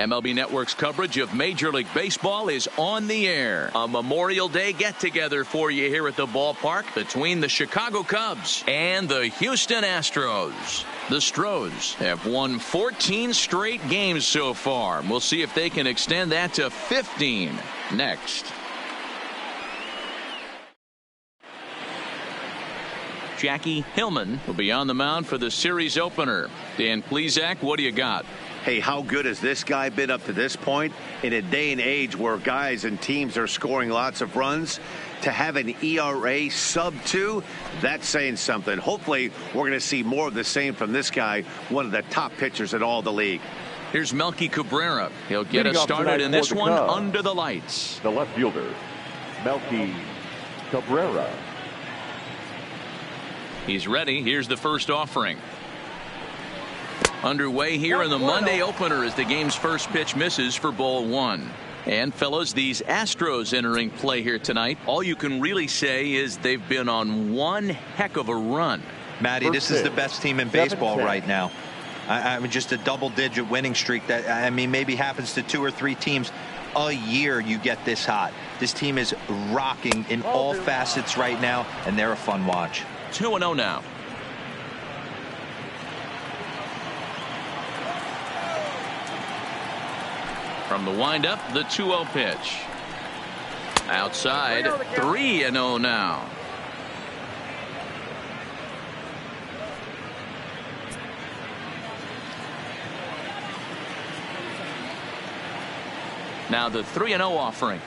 MLB Network's coverage of Major League Baseball is on the air. A Memorial Day get-together for you here at the ballpark between the Chicago Cubs and the Houston Astros. The Stros have won 14 straight games so far. We'll see if they can extend that to 15 next. Jackie Hillman will be on the mound for the series opener. Dan Plesac, what do you got? Hey, how good has this guy been up to this point? In a day and age where guys and teams are scoring lots of runs, to have an ERA sub-2, that's saying something. Hopefully, we're going to see more of the same from this guy, one of the top pitchers in all the league. Here's Melky Cabrera. He'll get us started in this one under the lights. The left fielder, Melky Cabrera. He's ready. Here's the first offering. Underway here in the Monday opener as the game's first pitch misses for ball one. And fellas, these Astros entering play here tonight, all you can really say is they've been on one heck of a run. Matty, this is the best team in baseball right now. I mean, just a double-digit winning streak that, I mean, maybe happens to 2 or 3 teams a year. You get this hot. This team is rocking in all facets right now, and they're a fun watch. 2-0 now. From the windup, the 2-0 pitch. Outside, 3-0 now. Now the 3-0 offering.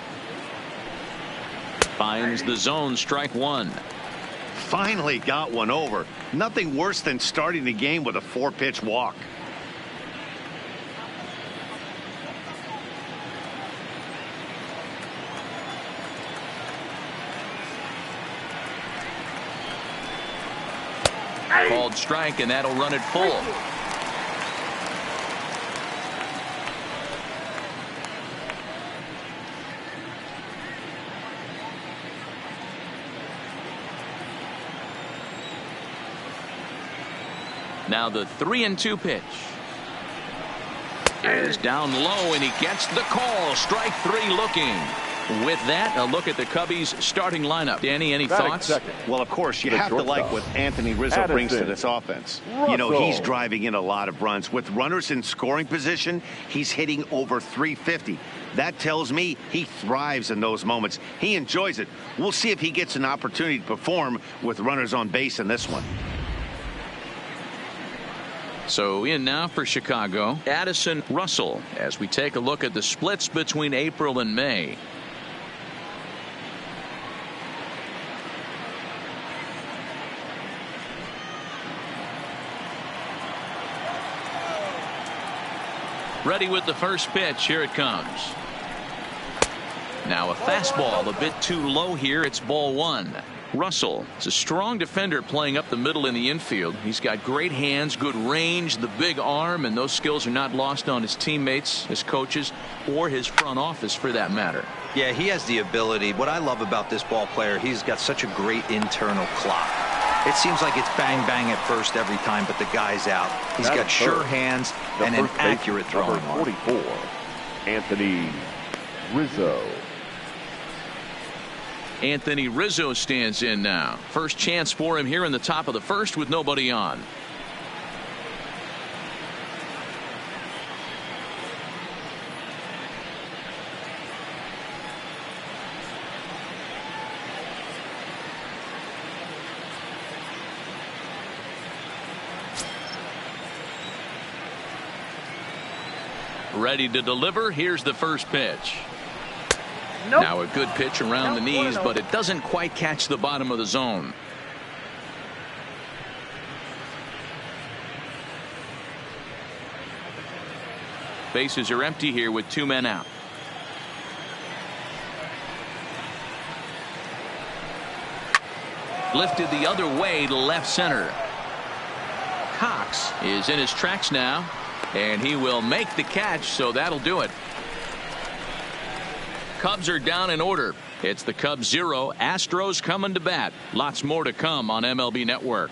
Finds the zone, strike one. Finally got one over. Nothing worse than starting the game with a 4-pitch walk. Called strike, and that'll run it full. Now the 3-2 pitch is down low, and he gets the call. Strike three looking. With that, a look at the Cubbies starting lineup. Danny, any thoughts? Well, of course, you have to like what Anthony Rizzo brings to this offense. You know, he's driving in a lot of runs. With runners in scoring position, he's hitting over 350. That tells me he thrives in those moments. He enjoys it. We'll see if he gets an opportunity to perform with runners on base in this one. So in now for Chicago, Addison Russell, as we take a look at the splits between April and May. Ready with the first pitch. Here it comes. Now a fastball a bit too low here. It's ball one. Russell is a strong defender playing up the middle in the infield. He's got great hands, good range, the big arm, and those skills are not lost on his teammates, his coaches, or his front office for that matter. Yeah, he has the ability. What I love about this ball player, he's got such a great internal clock. It seems like it's bang bang at first every time, but the guy's out. He's got sure hands and an accurate throwing arm. 44, Anthony Rizzo. Anthony Rizzo stands in now. First chance for him here in the top of the first with nobody on. Ready to deliver. Here's the first pitch. Nope. Now a good pitch around the knees, but it doesn't quite catch the bottom of the zone. Bases are empty here with 2 men out. Lifted the other way to left center. Cox is in his tracks now, and he will make the catch, so that'll do it. Cubs are down in order. It's the Cubs 0, Astros coming to bat. Lots more to come on MLB Network.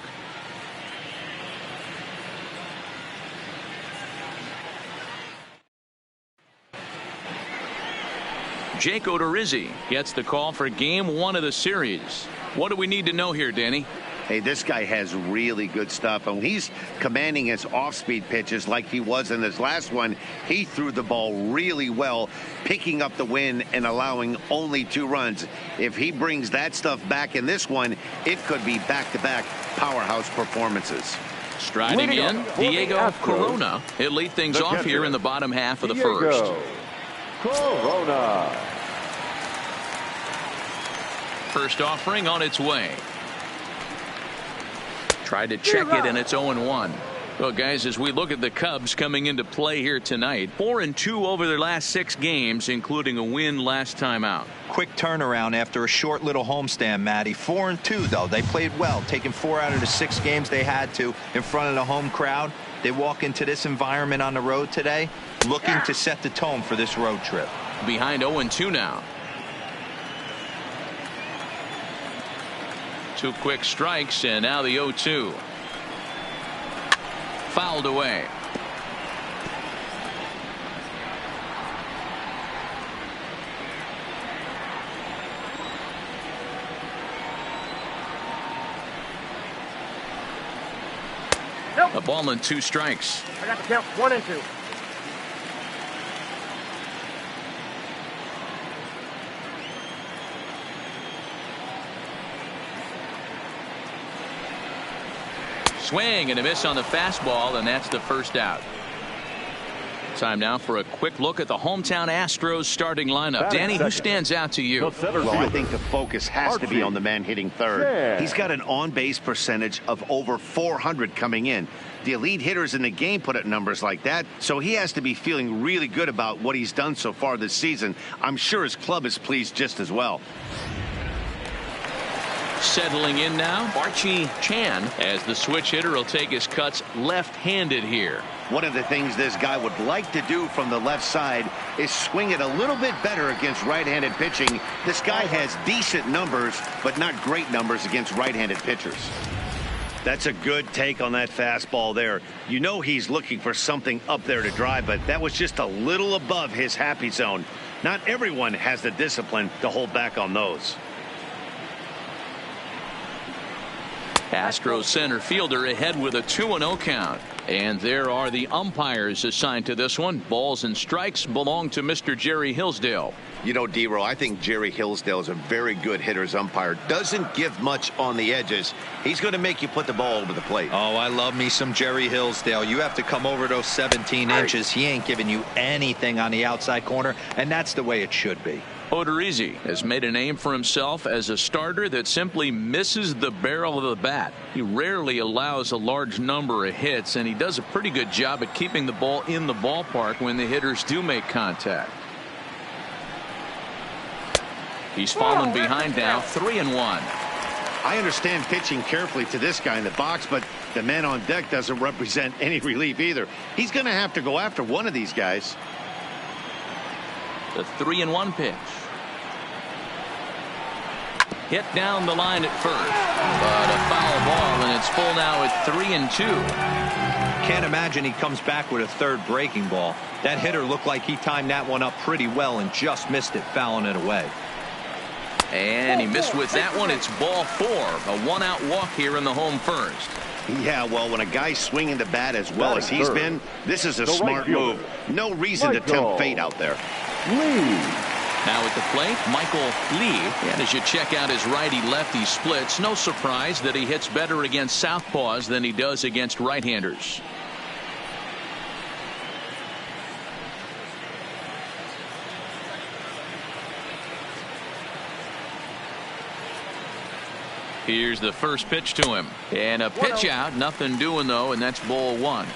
Jake Odorizzi gets the call for game 1 of the series. What do we need to know here, Danny? Hey, this guy has really good stuff, and he's commanding his off-speed pitches like he was in his last one. He threw the ball really well, picking up the win and allowing only 2 runs. If he brings that stuff back in this one, it could be back-to-back powerhouse performances. Striding in, Diego Corona. He'll lead things off here in the bottom half of the first. Corona. First offering on its way. Tried to check it, and it's 0-1. Well, guys, as we look at the Cubs coming into play here tonight, 4-2 over their last 6 games, including a win last time out. Quick turnaround after a short little homestand, Matty. 4-2, though. They played well, taking 4 out of the 6 games they had to in front of the home crowd. They walk into this environment on the road today looking to set the tone for this road trip. Behind 0-2 now. 2 quick strikes, and now the 0-2. Fouled away. Nope. A ball and 2 strikes. I got the count 1 and 2. Swing and a miss on the fastball, and that's the first out. Time now for a quick look at the hometown Astros starting lineup. Danny, who stands out to you? Well, I think the focus has to be on the man hitting third. He's got an on-base percentage of over 400 coming in. The elite hitters in the game put up numbers like that, so he has to be feeling really good about what he's done so far this season. I'm sure his club is pleased just as well. Settling in now, Archie Chan, as the switch hitter will take his cuts left-handed here. One of the things this guy would like to do from the left side is swing it a little bit better against right-handed pitching. This guy has decent numbers, but not great numbers against right-handed pitchers. That's a good take on that fastball there. You know he's looking for something up there to drive, but that was just a little above his happy zone. Not everyone has the discipline to hold back on those. Astros center fielder ahead with a 2-0 count. And there are the umpires assigned to this one. Balls and strikes belong to Mr. Jerry Hillsdale. You know, D-Row, I think Jerry Hillsdale is a very good hitter's umpire. Doesn't give much on the edges. He's going to make you put the ball over the plate. Oh, I love me some Jerry Hillsdale. You have to come over those 17 inches. He ain't giving you anything on the outside corner, and that's the way it should be. Odorizzi has made a name for himself as a starter that simply misses the barrel of the bat. He rarely allows a large number of hits, and he does a pretty good job at keeping the ball in the ballpark when the hitters do make contact. He's fallen behind now, 3-1. I understand pitching carefully to this guy in the box, but the man on deck doesn't represent any relief either. He's going to have to go after one of these guys. The 3-1 pitch. Hit down the line at first, but a foul ball, and it's full now at 3-2. Can't imagine he comes back with a third breaking ball. That hitter looked like he timed that one up pretty well and just missed it, fouling it away. And he missed with that one. It's ball 4. A 1-out walk here in the home first. Yeah, well, when a guy's swinging the bat as well as he's been, this is a smart move. No reason to tempt fate out there. Now at the plate, Michael Lee. And as you check out his righty-lefty splits, no surprise that he hits better against southpaws than he does against right-handers. Here's the first pitch to him. And a pitch out. Nothing doing, though, and that's ball 1.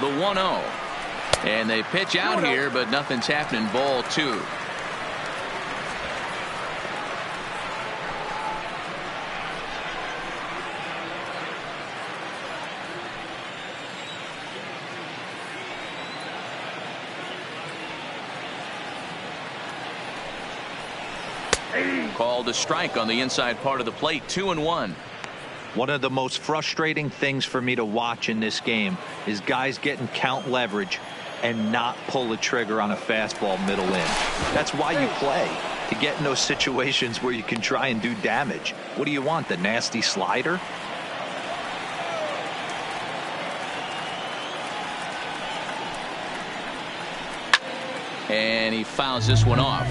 The 1-0. And they pitch out here, but nothing's happening. Ball 2. Called a strike on the inside part of the plate. 2-1. One of the most frustrating things for me to watch in this game is guys getting count leverage and not pull the trigger on a fastball middle in. That's why you play, to get in those situations where you can try and do damage. What do you want, the nasty slider? And he fouls this one off.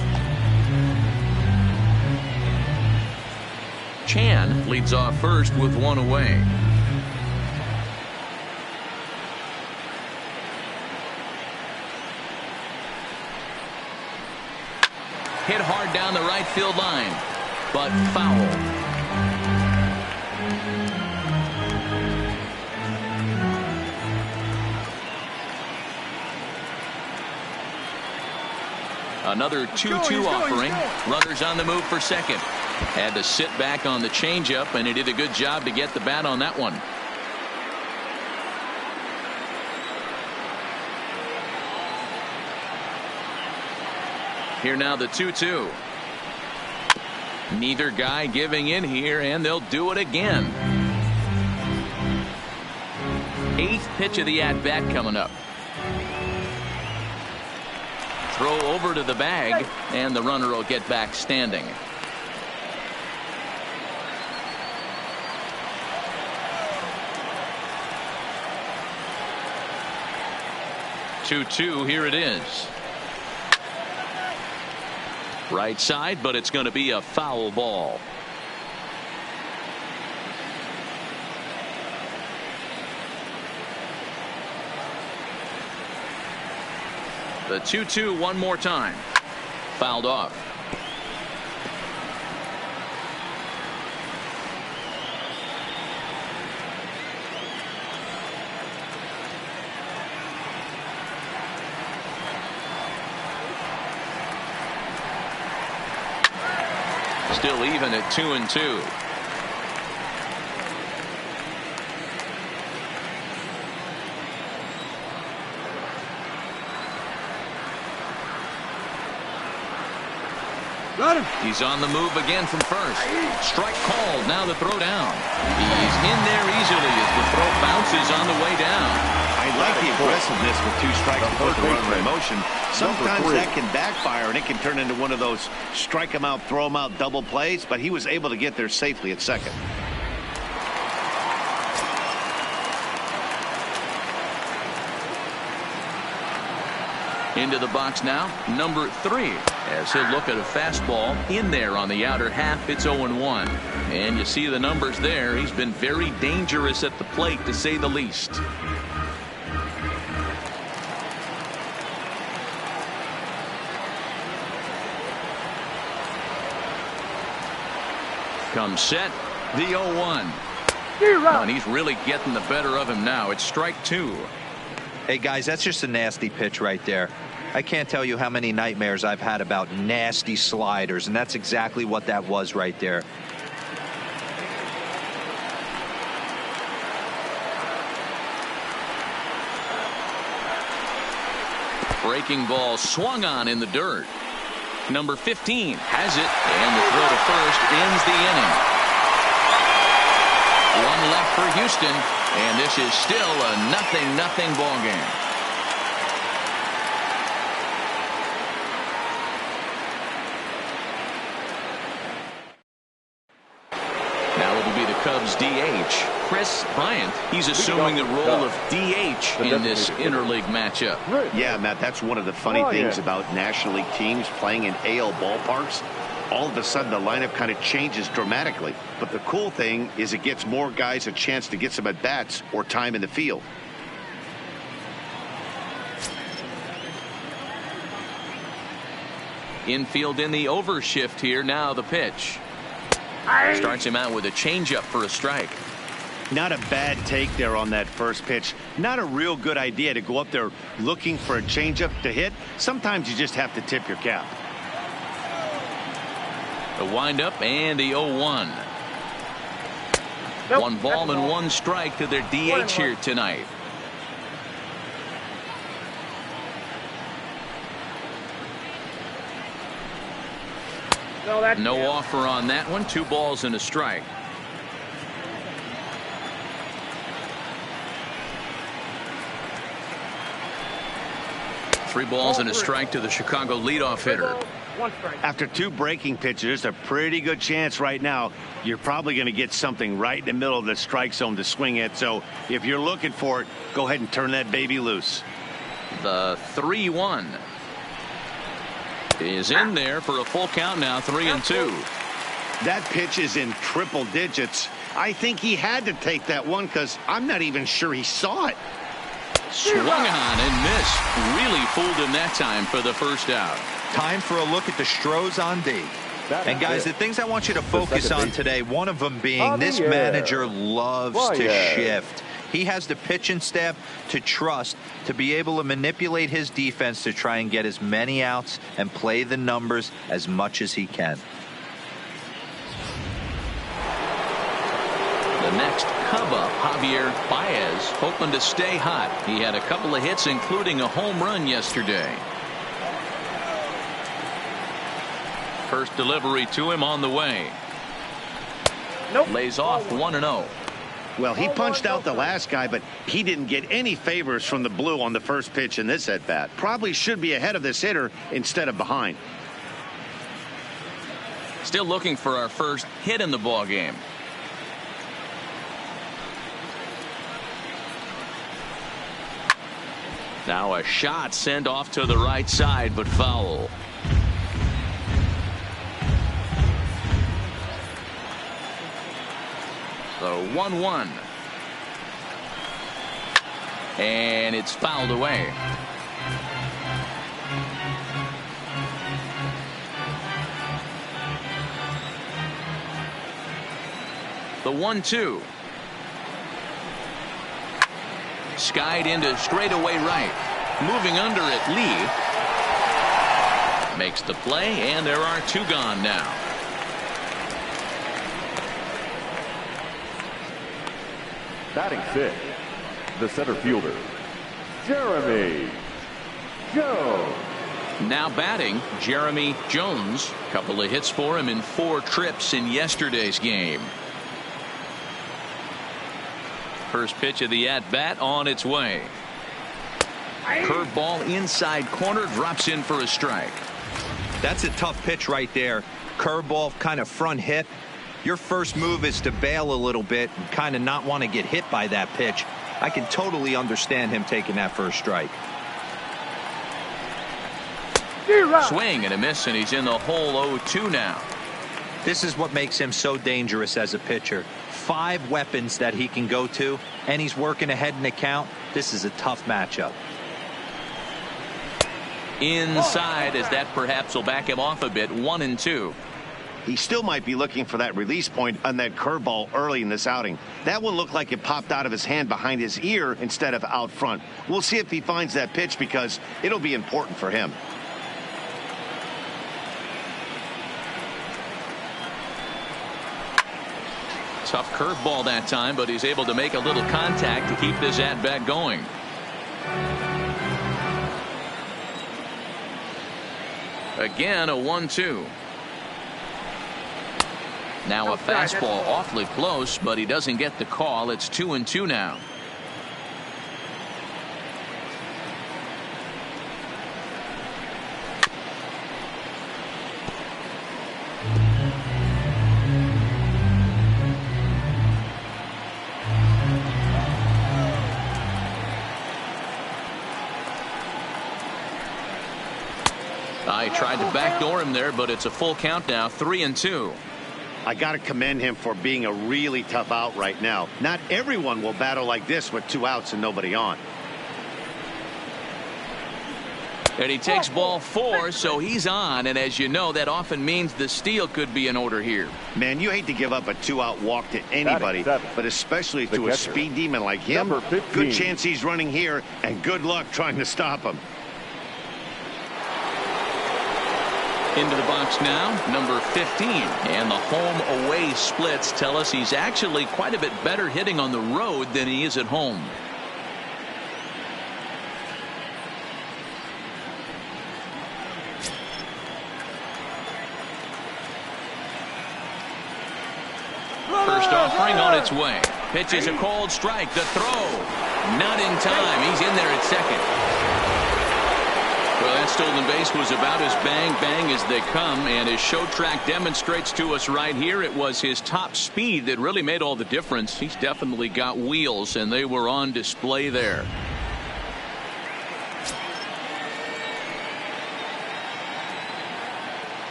Chan leads off first with one away. Hit hard down the right field line, but foul. Another 2-2 offering. Runners on the move for second. Had to sit back on the changeup, and he did a good job to get the bat on that one. Here now the 2-2. Neither guy giving in here, and they'll do it again. 8th pitch of the at-bat coming up. Throw over to the bag, and the runner will get back standing. Two-two, here it is. Right side, but it's going to be a foul ball. The 2-2 one more time. Fouled off. Still even at 2-2. He's on the move again from first. Strike called. Now the throw down. He's in there easily as the throw bounces on the way down. I like the aggressiveness with 2 strikes to put the runner in motion. Sometimes that can backfire, and it can turn into one of those strike him out, throw him out double plays, but he was able to get there safely at second. Into the box now, number 3, as he'll look at a fastball in there on the outer half. It's 0-1, and you see the numbers there. He's been very dangerous at the plate, to say the least. Comes set, the 0-1. And he's really getting the better of him now. It's strike 2. Hey guys, that's just a nasty pitch right there. I can't tell you how many nightmares I've had about nasty sliders, and that's exactly what that was right there. Breaking ball swung on in the dirt. Number 15 has it, and the throw to first ends the inning. One left for Houston, and this is still a 0-0 ball game. Now it'll be the Cubs DH, Chris Bryant. He's assuming the role of DH in this interleague matchup. Yeah, Matt, that's one of the funny things about National League teams playing in AL ballparks. All of a sudden the lineup kind of changes dramatically. But the cool thing is it gets more guys a chance to get some at-bats or time in the field. Infield in the overshift here. Now the pitch. Starts him out with a changeup for a strike. Not a bad take there on that first pitch. Not a real good idea to go up there looking for a changeup to hit. Sometimes you just have to tip your cap. The windup and the 0-1. Nope. 1 ball and 1 strike to their DH here tonight. No offer on that one. 2 balls and a strike. Three balls and a strike to the Chicago leadoff hitter. After 2 breaking pitches, a pretty good chance right now you're probably going to get something right in the middle of the strike zone to swing at. So if you're looking for it, go ahead and turn that baby loose. The 3-1 is in there for a full count now. 3-2. That pitch is in triple digits. I think he had to take that one because I'm not even sure he saw it. Swung on and missed. Really fooled him that time for the first out. Time for a look at the Astros on D. And guys, the things I want you to focus on today, one of them being this manager loves to shift. He has the pitching staff to trust to be able to manipulate his defense to try and get as many outs and play the numbers as much as he can. The next Cub up, Javier Baez, hoping to stay hot. He had a couple of hits, including a home run yesterday. First delivery to him on the way. Lays off 1-0. Well, he punched out the last guy, but he didn't get any favors from the blue on the first pitch in this at-bat. Probably should be ahead of this hitter instead of behind. Still looking for our first hit in the ball game. Now a shot sent off to the right side, but foul. The 1-1. And it's fouled away. The 1-2. Skied into straightaway right. Moving under it, Lee makes the play, and there are 2 gone now. Batting 6th, the center fielder, Jeremy Jones. Now batting, Jeremy Jones. Couple of hits for him in 4 trips in yesterday's game. First pitch of the at-bat on its way. Curveball inside corner, drops in for a strike. That's a tough pitch right there. Curveball, kind of front hip. Your first move is to bail a little bit and kind of not want to get hit by that pitch. I can totally understand him taking that first strike. Swing and a miss, and he's in the hole 0-2 now. This is what makes him so dangerous as a pitcher. 5 weapons that he can go to, and he's working ahead in the count. This is a tough matchup. Inside, as that perhaps will back him off a bit. 1-2. He still might be looking for that release point on that curveball early in this outing. That one looked like it popped out of his hand behind his ear instead of out front. We'll see if he finds that pitch because it'll be important for him. Tough curveball that time, but he's able to make a little contact to keep this at-bat going. Again, a 1-2. Now a fastball awfully close, but he doesn't get the call. It's 2-2 now. I tried to backdoor him there, but it's a full count now. 3-2. I got to commend him for being a really tough out right now. Not everyone will battle like this with 2 outs and nobody on. And he takes ball 4, so he's on. And as you know, that often means the steal could be in order here. Man, you hate to give up a 2-out walk to anybody, but especially to a speed demon like him. Good chance he's running here, and good luck trying to stop him. Into the box now, number 15. And the home-away splits tell us he's actually quite a bit better hitting on the road than he is at home. first offering on its way. Pitch is a cold strike. The throw. Not in time. He's in there at second. Well, that stolen base was about as bang-bang as they come, and his show track demonstrates to us right here it was his top speed that really made all the difference. He's definitely got wheels, and they were on display there.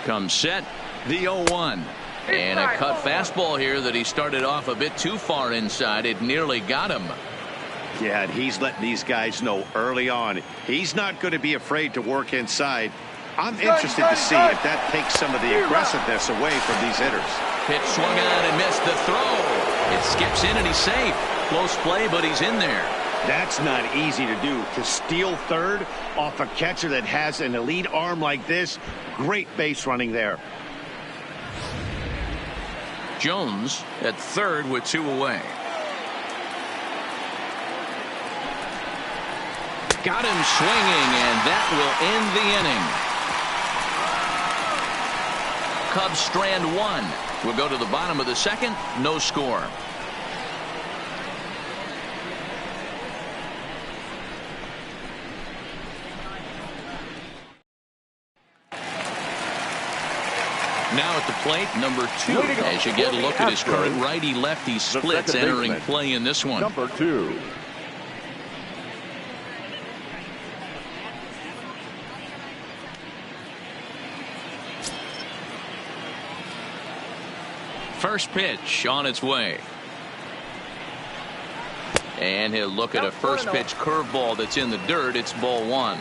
Comes set, the 0-1. And a cut fastball here that he started off a bit too far inside. It nearly got him. Yeah, and he's letting these guys know early on he's not going to be afraid to work inside. I'm interested to see if that takes some of the aggressiveness away from these hitters. Pitch swung on and missed the throw. It skips in and he's safe. Close play, but he's in there. That's not easy to do. To steal third off a catcher that has an elite arm like this, great base running there. Jones at third with 2 away. Got him swinging, and that will end the inning. Cubs strand 1. We'll go to the bottom of the second. No score. Now at the plate, number 2, as you get a look at his current righty-lefty splits entering play in this one. Number 2. First pitch on its way. And he'll look at a first pitch curveball that's in the dirt. It's ball 1.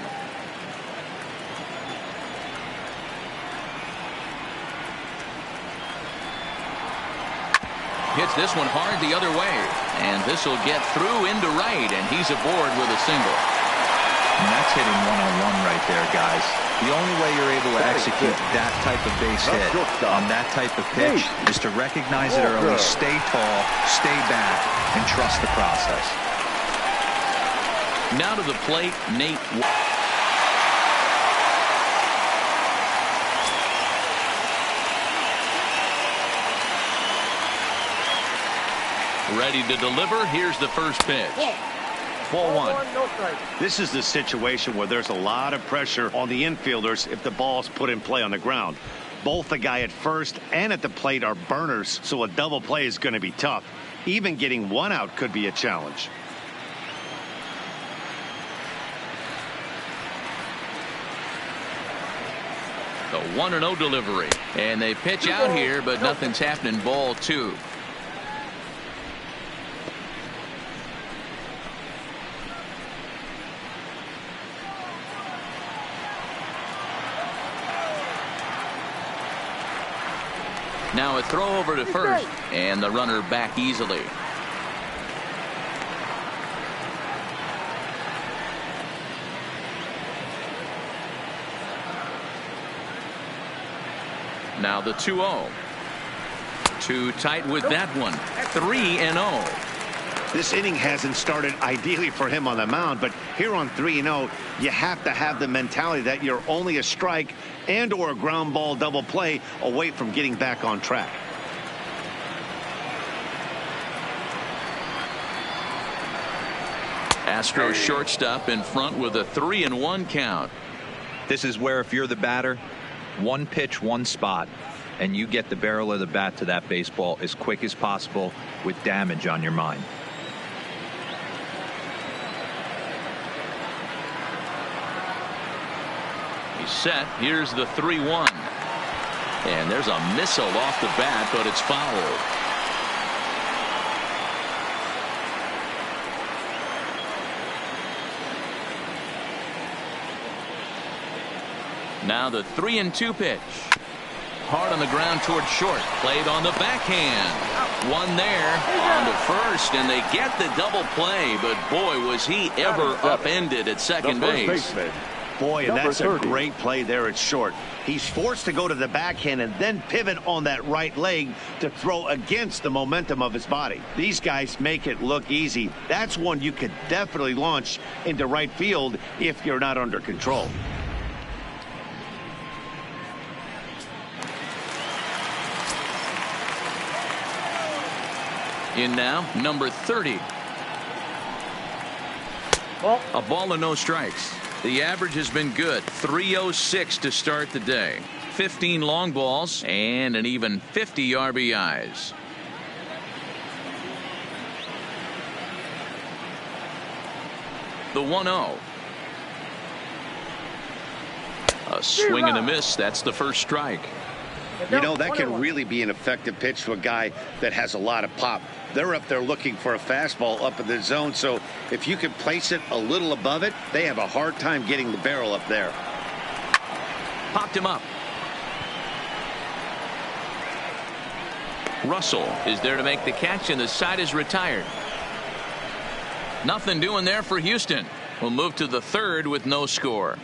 Hits this one hard the other way. And this will get through into right. And he's aboard with a single. And that's hitting one-on-one right there, guys. The only way you're able to execute that type of base hit on that type of pitch is to recognize it early, stay tall, stay back, and trust the process. Now to the plate, Nate. Ready to deliver. Here's the first pitch. Ball 1. This is the situation where there's a lot of pressure on the infielders if the ball's put in play on the ground. Both the guy at first and at the plate are burners, so a double play is going to be tough. Even getting one out could be a challenge. The 1-0 delivery. And they pitch out here, but nothing's happening. Ball 2. Now a throw over to first, and the runner back easily. Now the 2-0. Too tight with that one. 3-0. This inning hasn't started ideally for him on the mound, but here on 3-0, you have to have the mentality that you're only a strike and or a ground ball double play away from getting back on track. Astros shortstop in front with a 3-1 count. This is where if you're the batter, one pitch, one spot, and you get the barrel of the bat to that baseball as quick as possible with damage on your mind. He's set. Here's the 3-1. And there's a missile off the bat, but it's fouled. Now the 3-2 pitch. Hard on the ground towards short. Played on the backhand. One there on to first, and they get the double play. But boy, was he ever upended at second base. Boy, and that's a great play there at short. He's forced to go to the backhand and then pivot on that right leg to throw against the momentum of his body. These guys make it look easy. That's one you could definitely launch into right field if you're not under control. In now, number 30. Ball. A ball and no strikes. The average has been good. 306 to start the day. 15 long balls and an even 50 RBIs. The 1-0. A swing and a miss. That's the first strike. You know, that can really be an effective pitch to a guy that has a lot of pop. They're up there looking for a fastball up in the zone, so if you can place it a little above it, they have a hard time getting the barrel up there. Popped him up. Russell is there to make the catch, and the side is retired. Nothing doing there for Houston. We'll move to the third with no score.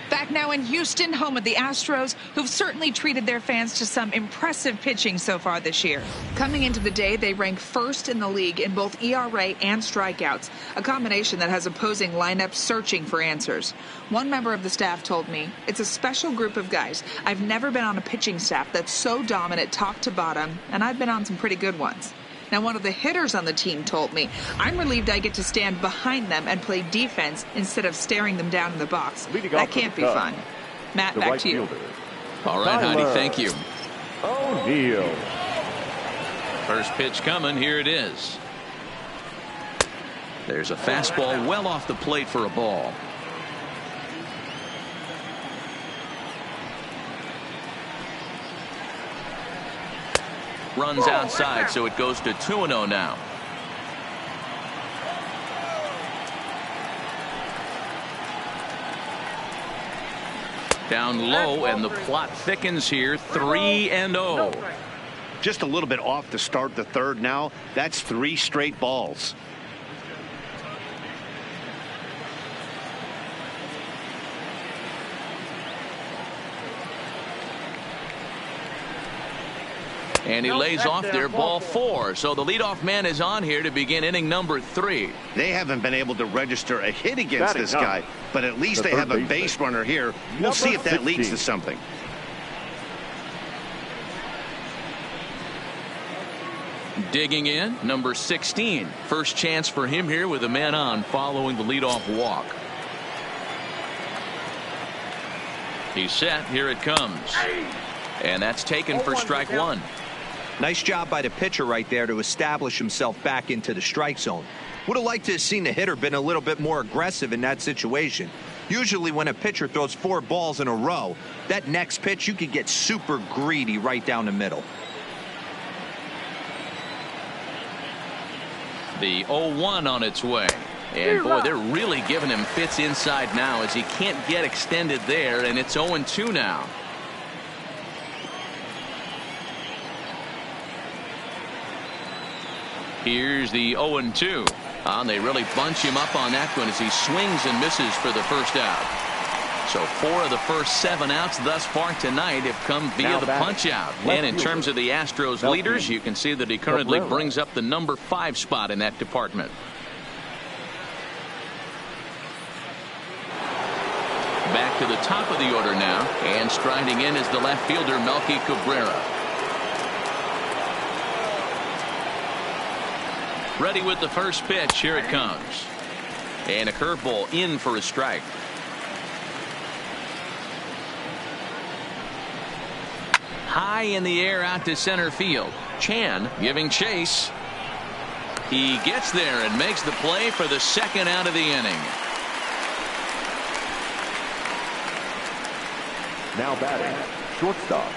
Back now in Houston, home of the Astros, who've certainly treated their fans to some impressive pitching so far this year. Coming into the day, they rank first in the league in both ERA and strikeouts, a combination that has opposing lineups searching for answers. One member of the staff told me, "It's a special group of guys. I've never been on a pitching staff that's so dominant top to bottom, and I've been on some pretty good ones." Now, one of the hitters on the team told me, "I'm relieved I get to stand behind them and play defense instead of staring them down in the box. That can't be fun." Matt, back to you. All right, Heidi, thank you. O'Neill. First pitch coming. Here it is. There's a fastball well off the plate for a ball. Runs outside, so it goes to 2-0 now. Down low, and the plot thickens here. 3-0. Just a little bit off to start the third now. That's 3 straight balls. And he lays off there, ball 4. So the leadoff man is on here to begin inning number 3. They haven't been able to register a hit against this guy, but at least they have a base runner here. We'll see if that leads to something. Digging in, number 16. First chance for him here with a man on following the leadoff walk. He's set. Here it comes. And that's taken for strike 1. Nice job by the pitcher right there to establish himself back into the strike zone. Would have liked to have seen the hitter been a little bit more aggressive in that situation. Usually when a pitcher throws 4 balls in a row, that next pitch you could get super greedy right down the middle. The 0-1 on its way. And boy, they're really giving him fits inside now as he can't get extended there, and it's 0-2 now. Here's the 0-2. They really bunch him up on that one as he swings and misses for the first out. So 4 of the first 7 outs thus far tonight have come via the punch out. And in terms of the Astros leaders, you can see that he currently brings up the number 5 spot in that department. Back to the top of the order now, and striding in is the left fielder Melky Cabrera. Ready with the first pitch. Here it comes. And a curveball in for a strike. High in the air out to center field. Chan giving chase. He gets there and makes the play for the second out of the inning. Now batting, shortstop,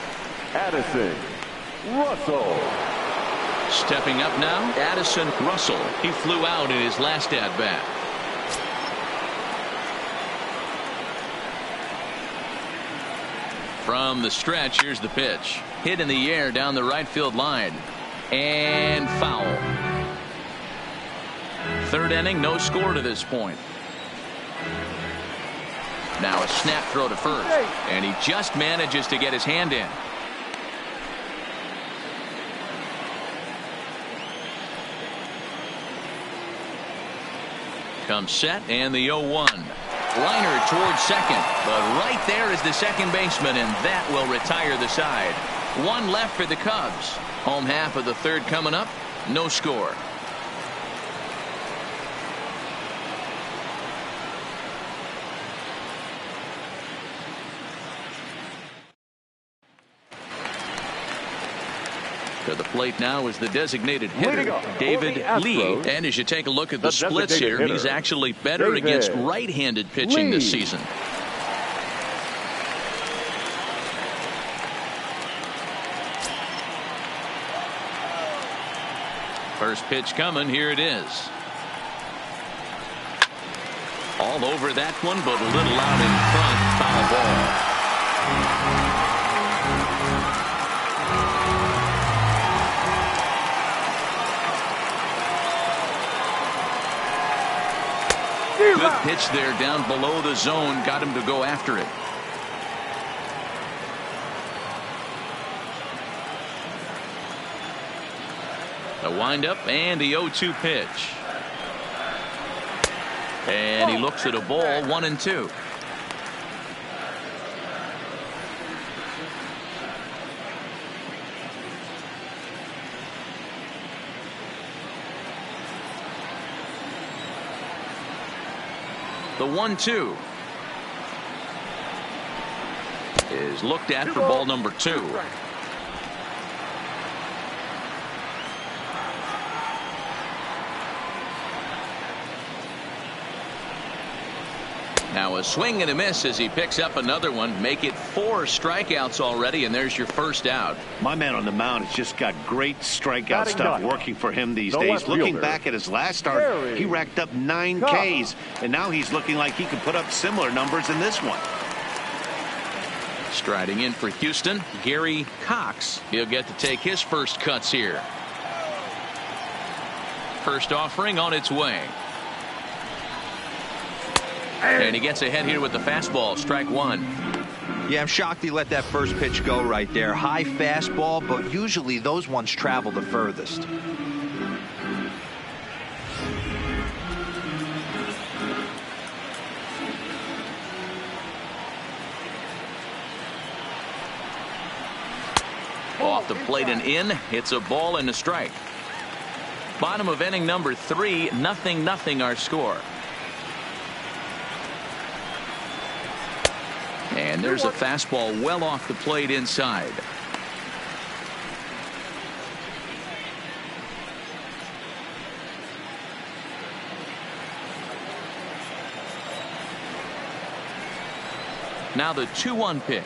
Addison Russell. Stepping up now, Addison Russell. He flew out in his last at-bat. From the stretch, here's the pitch. Hit in the air down the right field line. And foul. Third inning, no score to this point. Now a snap throw to first. And he just manages to get his hand in. Comes set, and the 0-1. Liner towards second, but right there is the second baseman, and that will retire the side. One left for the Cubs. Home half of the third coming up. No score. To the plate now is the designated hitter, David Lee. And as you take a look at the splits here, he's actually better against right-handed pitching this season. First pitch coming. Here it is. All over that one, but a little out in front. Foul ball. Good pitch there down below the zone. Got him to go after it. The windup and the 0-2 pitch. And he looks at a ball, 1-2. The 1-2 is looked at for ball number 2. Now a swing and a miss as he picks up another one. Make it 4 strikeouts already, and there's your first out. My man on the mound has just got great strikeout stuff working for him these days. Looking back at his last start, he racked up 9 Ks, and now he's looking like he could put up similar numbers in this one. Striding in for Houston, Gary Cox. He'll get to take his first cuts here. First offering on its way. And he gets ahead here with the fastball. Strike 1. Yeah, I'm shocked he let that first pitch go right there. High fastball, but usually those ones travel the furthest. Off the plate and in. It's a ball and a strike. Bottom of inning number 3. 0-0 our score. And there's a fastball well off the plate inside. Now the 2-1 pitch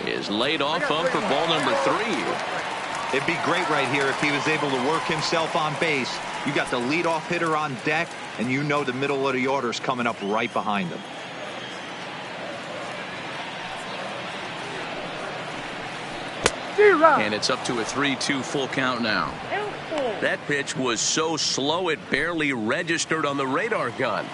is laid off of for ball number 3. It'd be great right here if he was able to work himself on base. You got the leadoff hitter on deck, and you know the middle of the order is coming up right behind him. And it's up to a 3-2 full count now. That pitch was so slow it barely registered on the radar gun.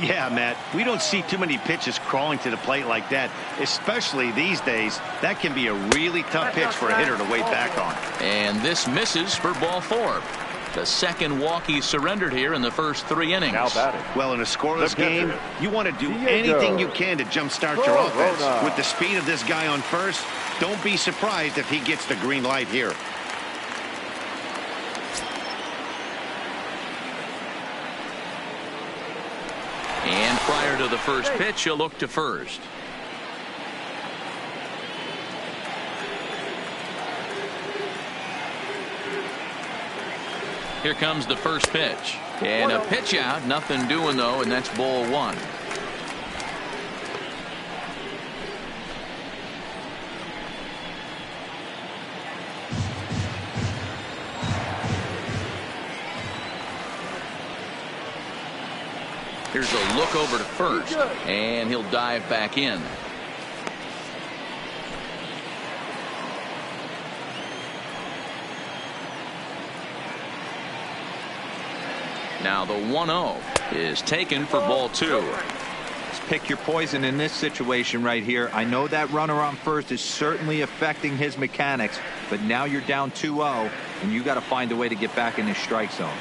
Yeah, Matt, we don't see too many pitches crawling to the plate like that, especially these days. That can be a really tough pitch for a hitter to wait back on. And this misses for ball 4. The second walk he surrendered here in the first 3 innings. Now batting. Well, in a scoreless game, you want to do anything you can to jumpstart your offense. With the speed of this guy on first, don't be surprised if he gets the green light here. And prior to the first pitch, he'll look to first. Here comes the first pitch. And a pitch out. Nothing doing, though, and that's ball 1. Here's a look over to first, and he'll dive back in. Now the 1-0 is taken for ball 2. Just pick your poison in this situation right here. I know that runner on first is certainly affecting his mechanics, but now you're down 2-0, and you got to find a way to get back in his strike zone.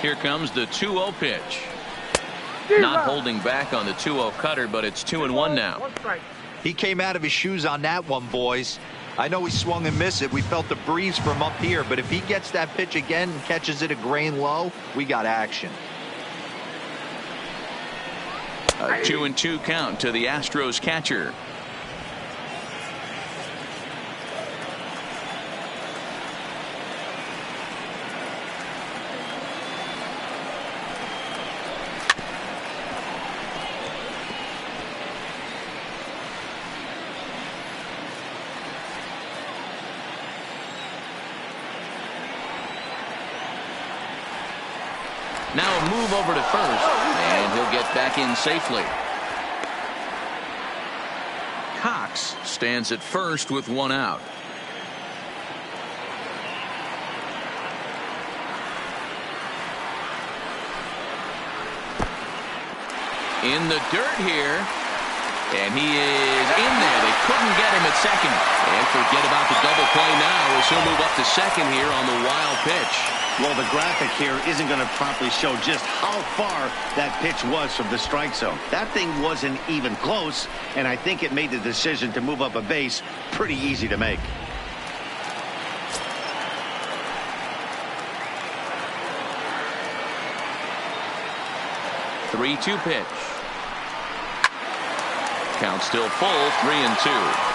Here comes the 2-0 pitch. Not holding back on the 2-0 cutter, but it's 2-1 now. He came out of his shoes on that one, boys. I know he swung and missed it. We felt the breeze from up here, but if he gets that pitch again and catches it a grain low, we got action. A 2-2 count to the Astros catcher. Now a move over to first, and he'll get back in safely. Cox stands at first with 1 out. In the dirt here, and he is in there. They couldn't get him at second. And forget about the double play now as he'll move up to second here on the wild pitch. Well, the graphic here isn't going to properly show just how far that pitch was from the strike zone. That thing wasn't even close, and I think it made the decision to move up a base pretty easy to make. Three-two pitch. Count still full, 3-2.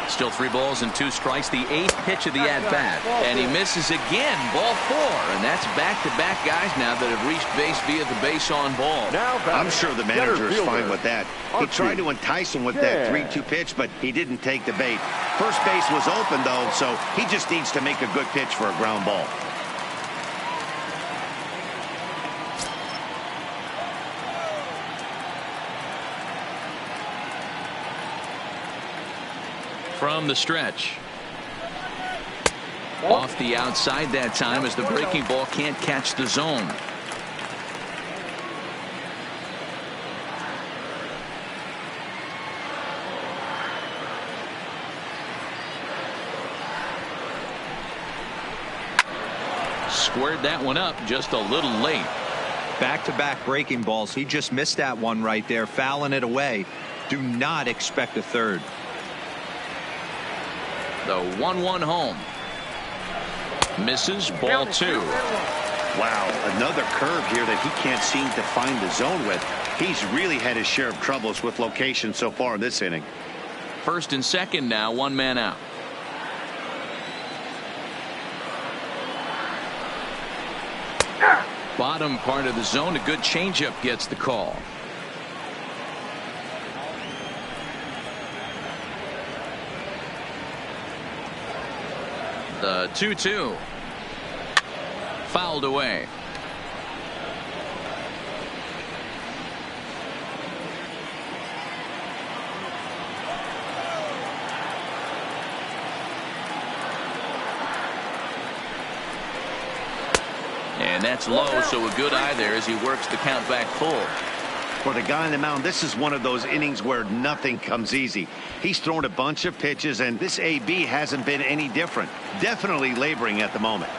Still 3 balls and 2 strikes. The 8th pitch of the at-bat. And he misses again. Ball 4. And that's back-to-back guys now that have reached base via the base on ball. I'm sure the manager is fine with that. He tried to entice him with that 3-2 pitch, but he didn't take the bait. First base was open, though, so he just needs to make a good pitch for a ground ball. From the stretch. Off the outside that time as the breaking ball can't catch the zone. Squared that one up just a little late. Back-to-back breaking balls. He just missed that one right there, fouling it away. Do not expect a third. The 1-1 home. Misses, ball 2. Wow, another curve here that he can't seem to find the zone with. He's really had his share of troubles with location so far in this inning. First and second now, 1 man out. Bottom part of the zone, a good changeup gets the call. The 2-2. Fouled away. And that's low, so a good eye there as he works the count back full. For the guy on the mound, this is one of those innings where nothing comes easy. He's thrown a bunch of pitches, and this AB hasn't been any different. Definitely laboring at the moment.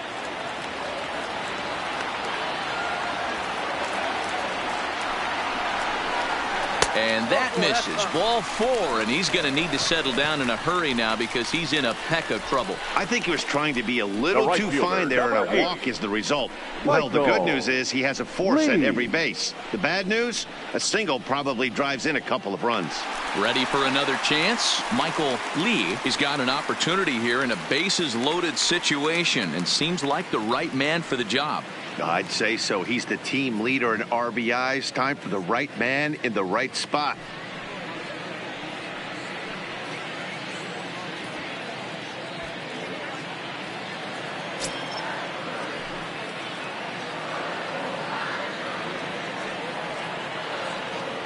And that misses. Ball 4, and he's going to need to settle down in a hurry now because he's in a peck of trouble. I think he was trying to be a little too fine there, and a walk is the result. Well, the good news is he has a force at every base. The bad news, a single probably drives in a couple of runs. Ready for another chance? Michael Lee has got an opportunity here in a bases-loaded situation and seems like the right man for the job. I'd say so. He's the team leader in RBIs. Time for the right man in the right spot.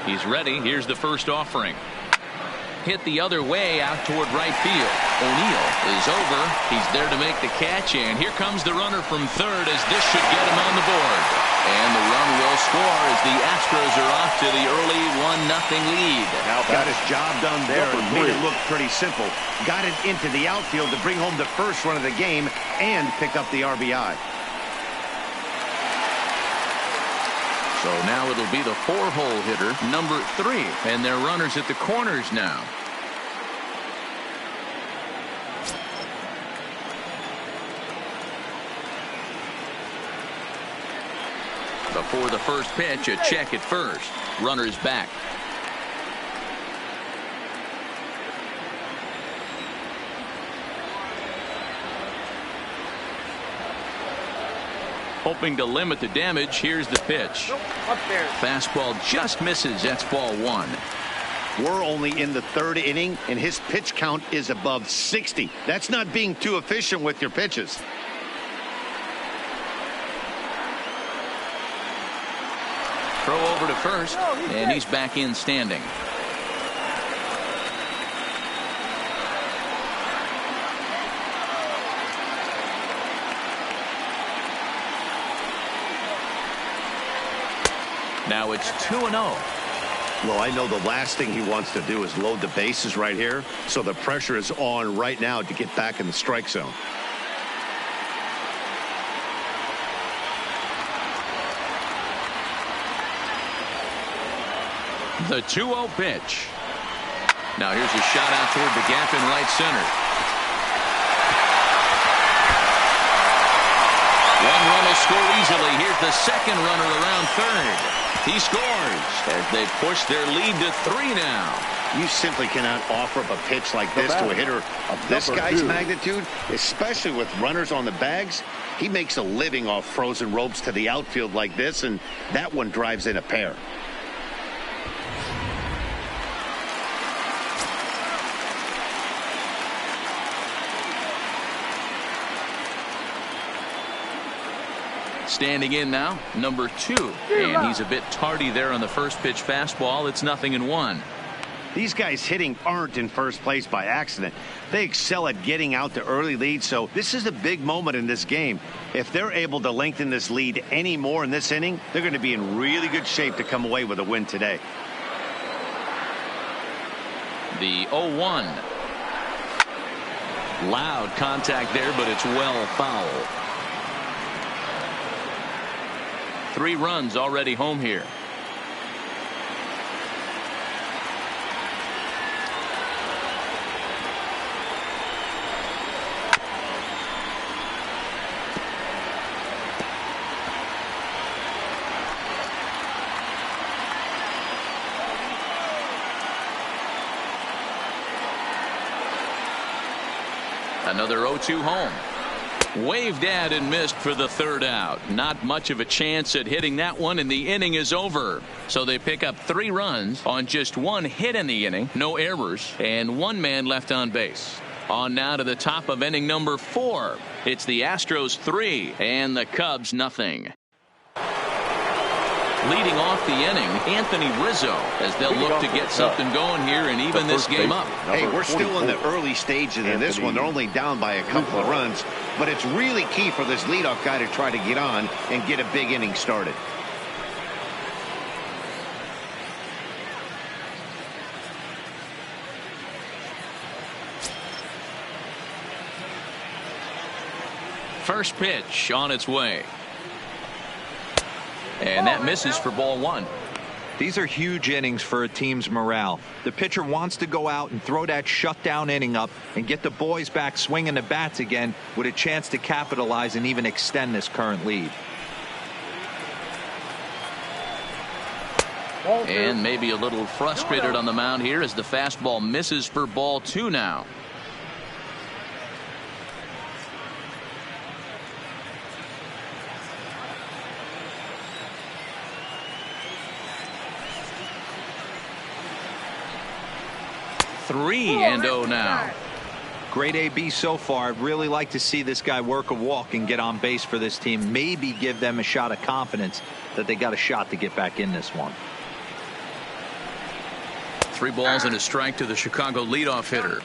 He's ready. Here's the first offering. hit the other way out toward right field. O'Neill is over. He's there to make the catch, and here comes the runner from third as this should get him on the board. And the run will score as the Astros are off to the early 1-0 lead. Now got his job done there and made it look pretty simple. Got it into the outfield to bring home the first run of the game and pick up the RBI. So now it'll be the 4-hole hitter, number 3, and their runners at the corners now. Before the first pitch, a check at first. Runners back. Hoping to limit the damage, here's the pitch. Fastball just misses. That's ball 1. We're only in the 3rd inning, and his pitch count is above 60. That's not being too efficient with your pitches. Throw over to first, and he's back in standing. Now it's 2-0. Well, I know the last thing he wants to do is load the bases right here, so the pressure is on right now to get back in the strike zone. The 2-0 pitch. Now here's a shot out toward the gap in right center. One run will score easily. Here's the second runner around third. He scores as they push their lead to 3 now. You simply cannot offer up a pitch like this to a hitter of this guy's magnitude, especially with runners on the bags. He makes a living off frozen ropes to the outfield like this, and that one drives in a pair. Standing in now, number 2. And he's a bit tardy there on the first pitch fastball. It's 0-1. These guys hitting aren't in first place by accident. They excel at getting out to early leads, so this is a big moment in this game. If they're able to lengthen this lead any more in this inning, they're going to be in really good shape to come away with a win today. The 0-1. Loud contact there, but it's well foul. 3 runs already home here. Another 0-2 home. Waved at and missed for the 3rd out. Not much of a chance at hitting that one, and the inning is over. So they pick up 3 runs on just 1 hit in the inning, no errors, and 1 man left on base. On now to the top of inning number 4. It's the Astros 3 and the Cubs 0. Leading off the inning, Anthony Rizzo, as they'll look to get something going here and even this game up. Hey, we're still in the early stages of this one. They're only down by a couple of runs, but it's really key for this leadoff guy to try to get on and get a big inning started. First pitch on its way. And that misses for ball 1. These are huge innings for a team's morale. The pitcher wants to go out and throw that shutdown inning up and get the boys back swinging the bats again with a chance to capitalize and even extend this current lead. And maybe a little frustrated on the mound here as the fastball misses for ball 2 now. Three and 0 now. Great AB so far. I'd really like to see this guy work a walk and get on base for this team. Maybe give them a shot of confidence that they got a shot to get back in this one. 3 balls and a strike to the Chicago leadoff hitter.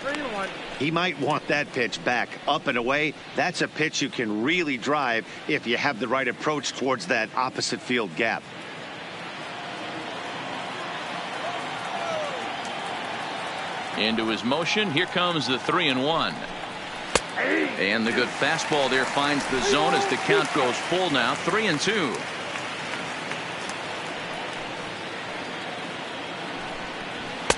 He might want that pitch back, up and away. That's a pitch you can really drive if you have the right approach towards that opposite field gap. Into his motion. Here comes the 3-1. And the good fastball there finds the zone as the count goes full now. 3-2.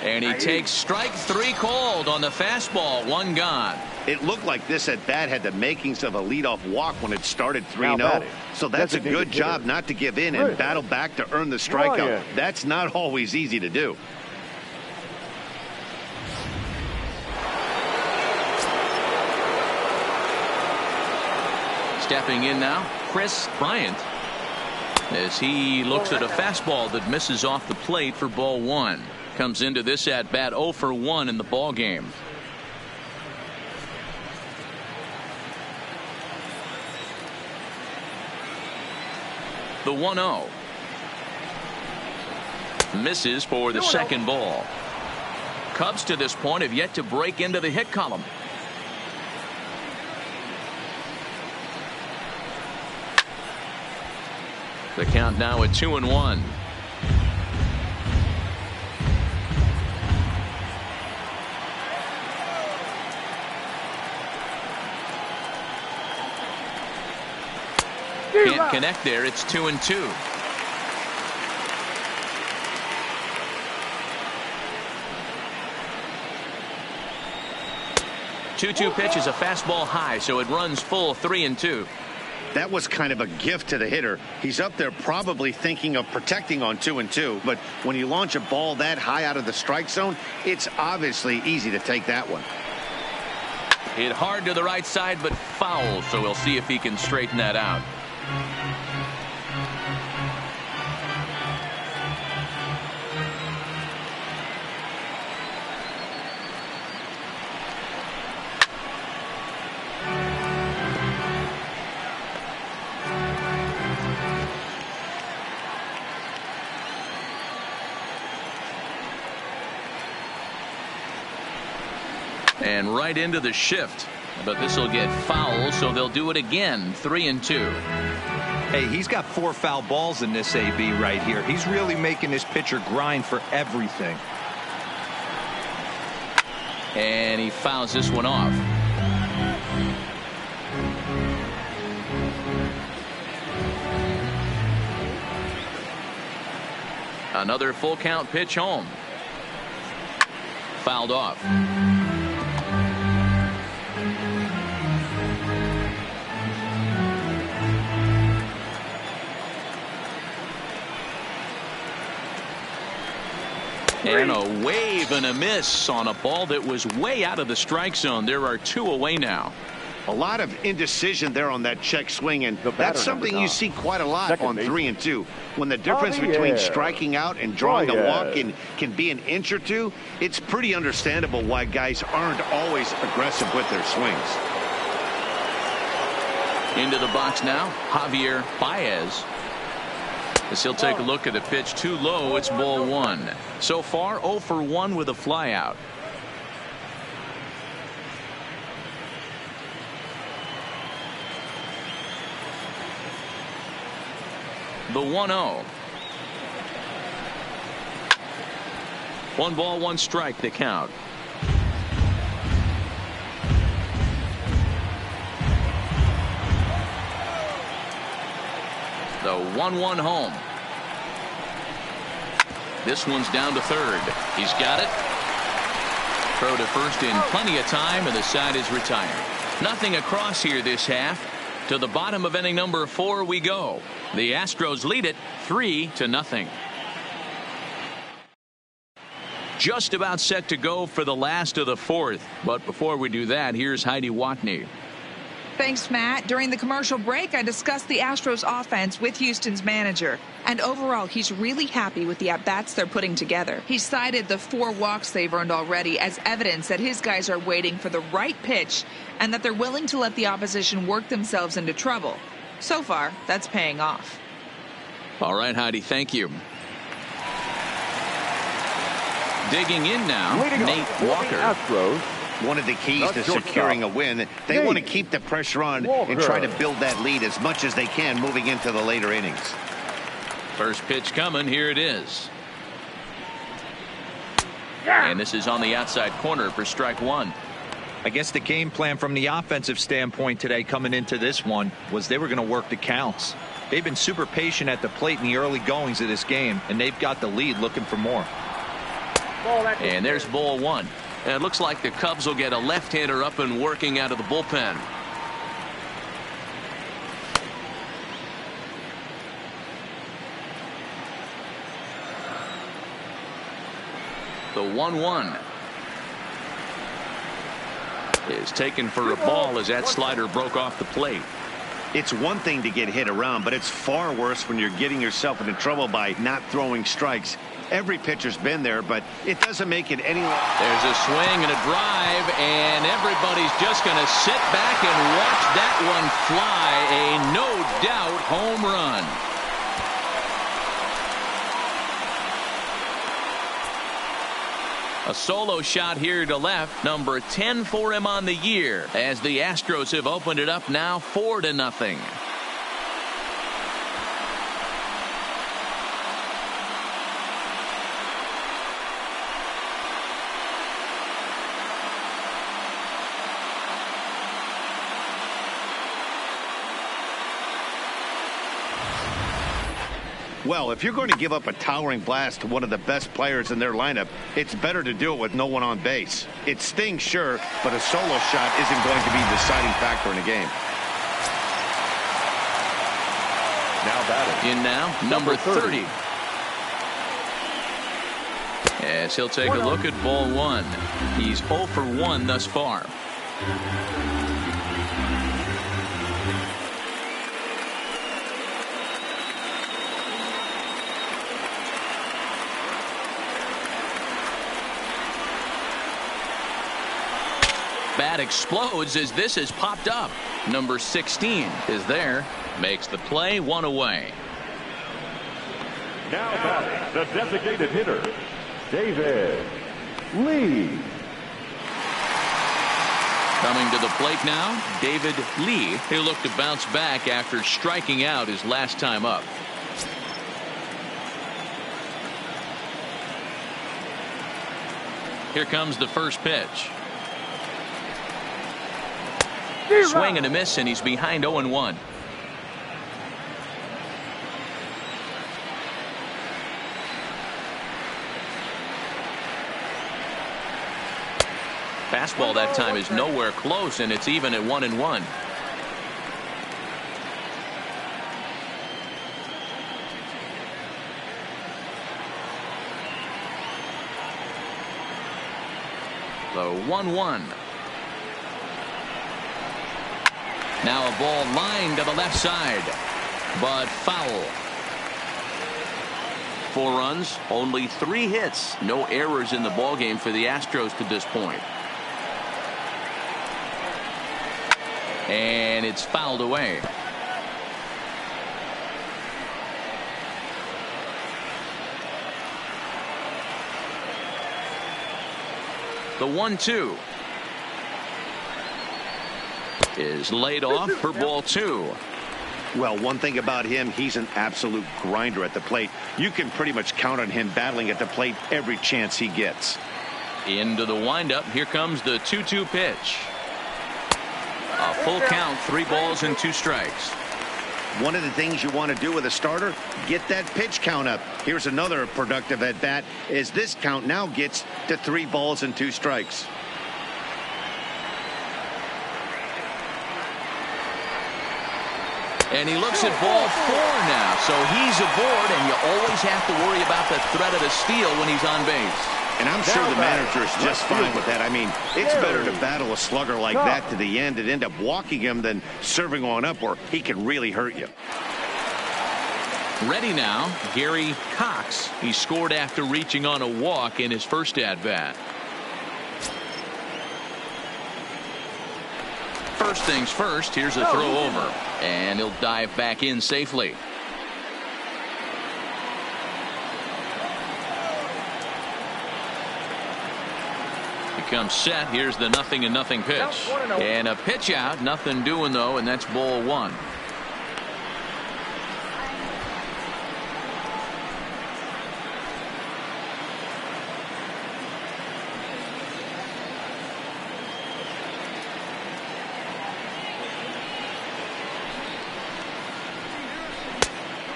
And he takes strike 3 called on the fastball. 1 gone. It looked like this at bat had the makings of a leadoff walk when it started 3-0. So that's a good job not to give in and battle back to earn the strikeout. That's not always easy to do. Stepping in now, Chris Bryant, as he looks at a fastball that misses off the plate for ball 1. Comes into this at bat 0 for 1 in the ball game. The 1-0 misses for the second ball. Cubs to this point have yet to break into the hit column. The count now at 2-1. Can't connect there. It's 2-2. Two pitch is a fastball high, so it runs full. 3-2. That was kind of a gift to the hitter. He's up there probably thinking of protecting on 2-2, but when you launch a ball that high out of the strike zone, it's obviously easy to take that one. Hit hard to the right side, but foul, so we'll see if he can straighten that out. And right into the shift, but this will get foul, so they'll do it again. 3-2. Hey, he's got 4 foul balls in this AB right here. He's really making this pitcher grind for everything. And he fouls this one off. Another full count pitch home. Fouled off. And a wave and a miss on a ball that was way out of the strike zone. There are 2 away now. A lot of indecision there on that check swing, and that's something you see quite a lot on 3-2. When the difference between striking out and drawing a walk can be an inch or 2, it's pretty understandable why guys aren't always aggressive with their swings. Into the box now, Javier Baez. As he'll take a look at the pitch too low. It's ball 1. So far 0 for 1 with a flyout. The 1-0. 1 ball, 1 strike, the count. The 1-1 home. This one's down to third. He's got it. Throw to first in plenty of time, and the side is retired. Nothing across here this half. To the bottom of inning number 4 we go. The Astros lead it 3-0. Just about set to go for the last of the 4th. But before we do that, here's Heidi Watney. Thanks, Matt. During the commercial break, I discussed the Astros offense with Houston's manager. And overall, he's really happy with the at-bats they're putting together. He cited the 4 walks they've earned already as evidence that his guys are waiting for the right pitch and that they're willing to let the opposition work themselves into trouble. So far, that's paying off. All right, Heidi, thank you. Digging in now, Nate Walker. Astros, one of the keys to securing a win. They want to keep the pressure on and try to build that lead as much as they can moving into the later innings. First pitch coming. Here it is. And this is on the outside corner for strike one. I guess the game plan from the offensive standpoint today coming into this one was they were going to work the counts. They've been super patient at the plate in the early goings of this game, and they've got the lead looking for more. And there's ball one. And it looks like the Cubs will get a left-hander up and working out of the bullpen. The 1-1 is taken for a ball as that slider broke off the plate. It's one thing to get hit around, but it's far worse when you're getting yourself into trouble by not throwing strikes. Every pitcher's been there, but it doesn't make it any less. There's a swing and a drive, and everybody's just going to sit back and watch that one fly. A no-doubt home run. A solo shot here to left, number 10 for him on the year, as the Astros have opened it up now 4-0. Well, if you're going to give up a towering blast to one of the best players in their lineup, it's better to do it with no one on base. It stings, sure, but a solo shot isn't going to be the deciding factor in a game. now batting. In now, number 30. As he'll take a look at ball one. He's 0 for 1 thus far. Bat explodes as this has popped up. Number 16 is there. Makes the play, 1 away. Now batting, the designated hitter, David Lee. Coming to the plate now, David Lee. He'll look to bounce back after striking out his last time up. Here comes the first pitch. Swing and a miss, and he's behind 0-1. Fastball that time is nowhere close, and it's even at 1-1. The 1-1. Now a ball lined to the left side, but foul. 4 runs, only 3 hits, no errors in the ballgame for the Astros to this point. And it's fouled away. The 1-2 is laid off for ball 2. Well, one thing about him, he's an absolute grinder at the plate. You can pretty much count on him battling at the plate every chance he gets. Into the windup. Here comes the 2-2 pitch. A full count, 3 balls and 2 strikes. One of the things you want to do with a starter, get that pitch count up. Here's another productive at bat as this count now gets to 3 balls and 2 strikes. And he looks at ball 4 now, so he's aboard, and you always have to worry about the threat of a steal when he's on base. And I'm sure the manager is just fine with that. I mean, it's better to battle a slugger like that to the end and end up walking him than serving on up where he can really hurt you. Ready now, Gary Cox. He scored after reaching on a walk in his first at-bat. First things first, here's a throw over, and he'll dive back in safely. becomes set. Here's the 0-0 pitch. And a pitch out. Nothing doing, though, and that's ball one.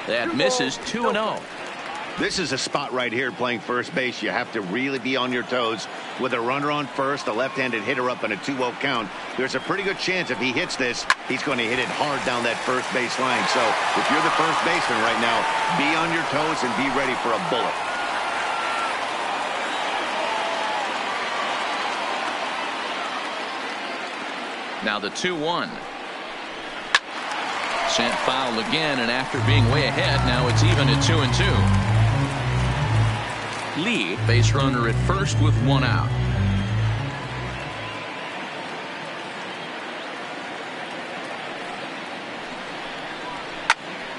That misses 2-0. This is a spot right here playing first base. You have to really be on your toes. With a runner on first, a left-handed hitter up in a 2-0 count, there's a pretty good chance if he hits this, he's going to hit it hard down that first base line. So if you're the first baseman right now, be on your toes and be ready for a bullet. Now the 2-1. Sent foul again, and after being way ahead, now it's even at 2-2. Lee, base runner at first with one out.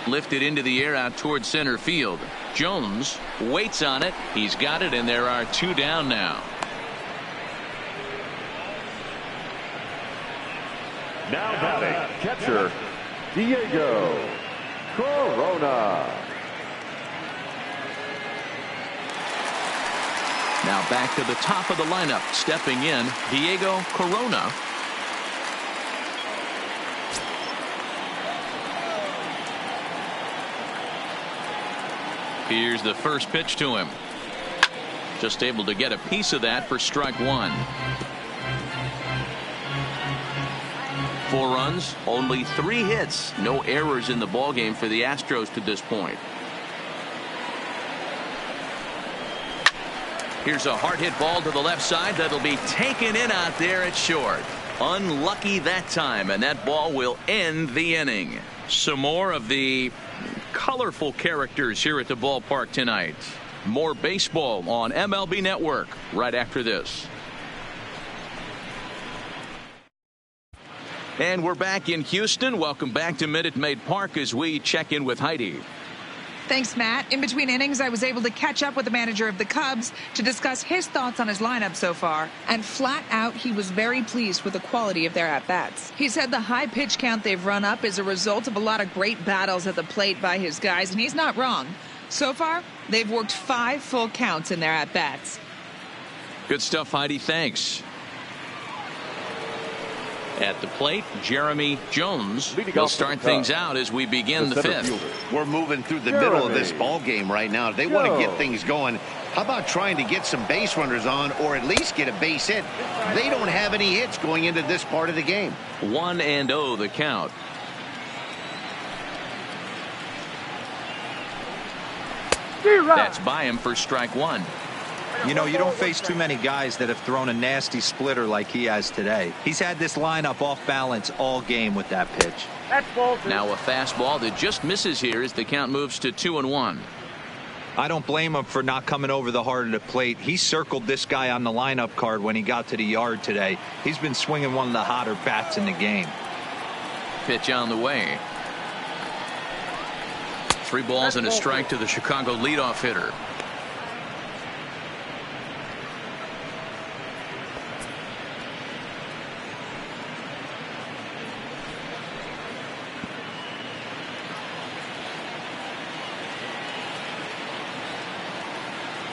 Lifted into the air out towards center field. Jones waits on it. He's got it, and there are two down now. Now batting, catcher, Diego Corona. Now back to the top of the lineup. Stepping in, Diego Corona. Here's the first pitch to him. Just able to get a piece of that for strike one. 4 runs, only 3 hits, no errors in the ballgame for the Astros to this point. Here's a hard hit ball to the left side that'll be taken in out there at short. Unlucky that time, and that ball will end the inning. Some more of the colorful characters here at the ballpark tonight. More baseball on MLB Network right after this. And we're back in Houston. Welcome back to Minute Maid Park as we check in with Heidi. Thanks, Matt. In between innings, I was able to catch up with the manager of the Cubs to discuss his thoughts on his lineup so far. And flat out, he was very pleased with the quality of their at-bats. He said the high pitch count they've run up is a result of a lot of great battles at the plate by his guys, and he's not wrong. So far, they've worked 5 full counts in their at-bats. Good stuff, Heidi. Thanks. At the plate, Jeremy Jones will start things out as we begin the 5th. We're moving through the middle of this ball game right now. They want to get things going. How about trying to get some base runners on, or at least get a base hit? They don't have any hits going into this part of the game. 1-0 the count. That's by him for strike one. You know, you don't face too many guys that have thrown a nasty splitter like he has today. He's had this lineup off balance all game with that pitch. Now a fastball that just misses here as the count moves to 2-1. I don't blame him for not coming over the heart of the plate. He circled this guy on the lineup card when he got to the yard today. He's been swinging one of the hotter bats in the game. Pitch on the way. 3 balls and a strike to the Chicago leadoff hitter.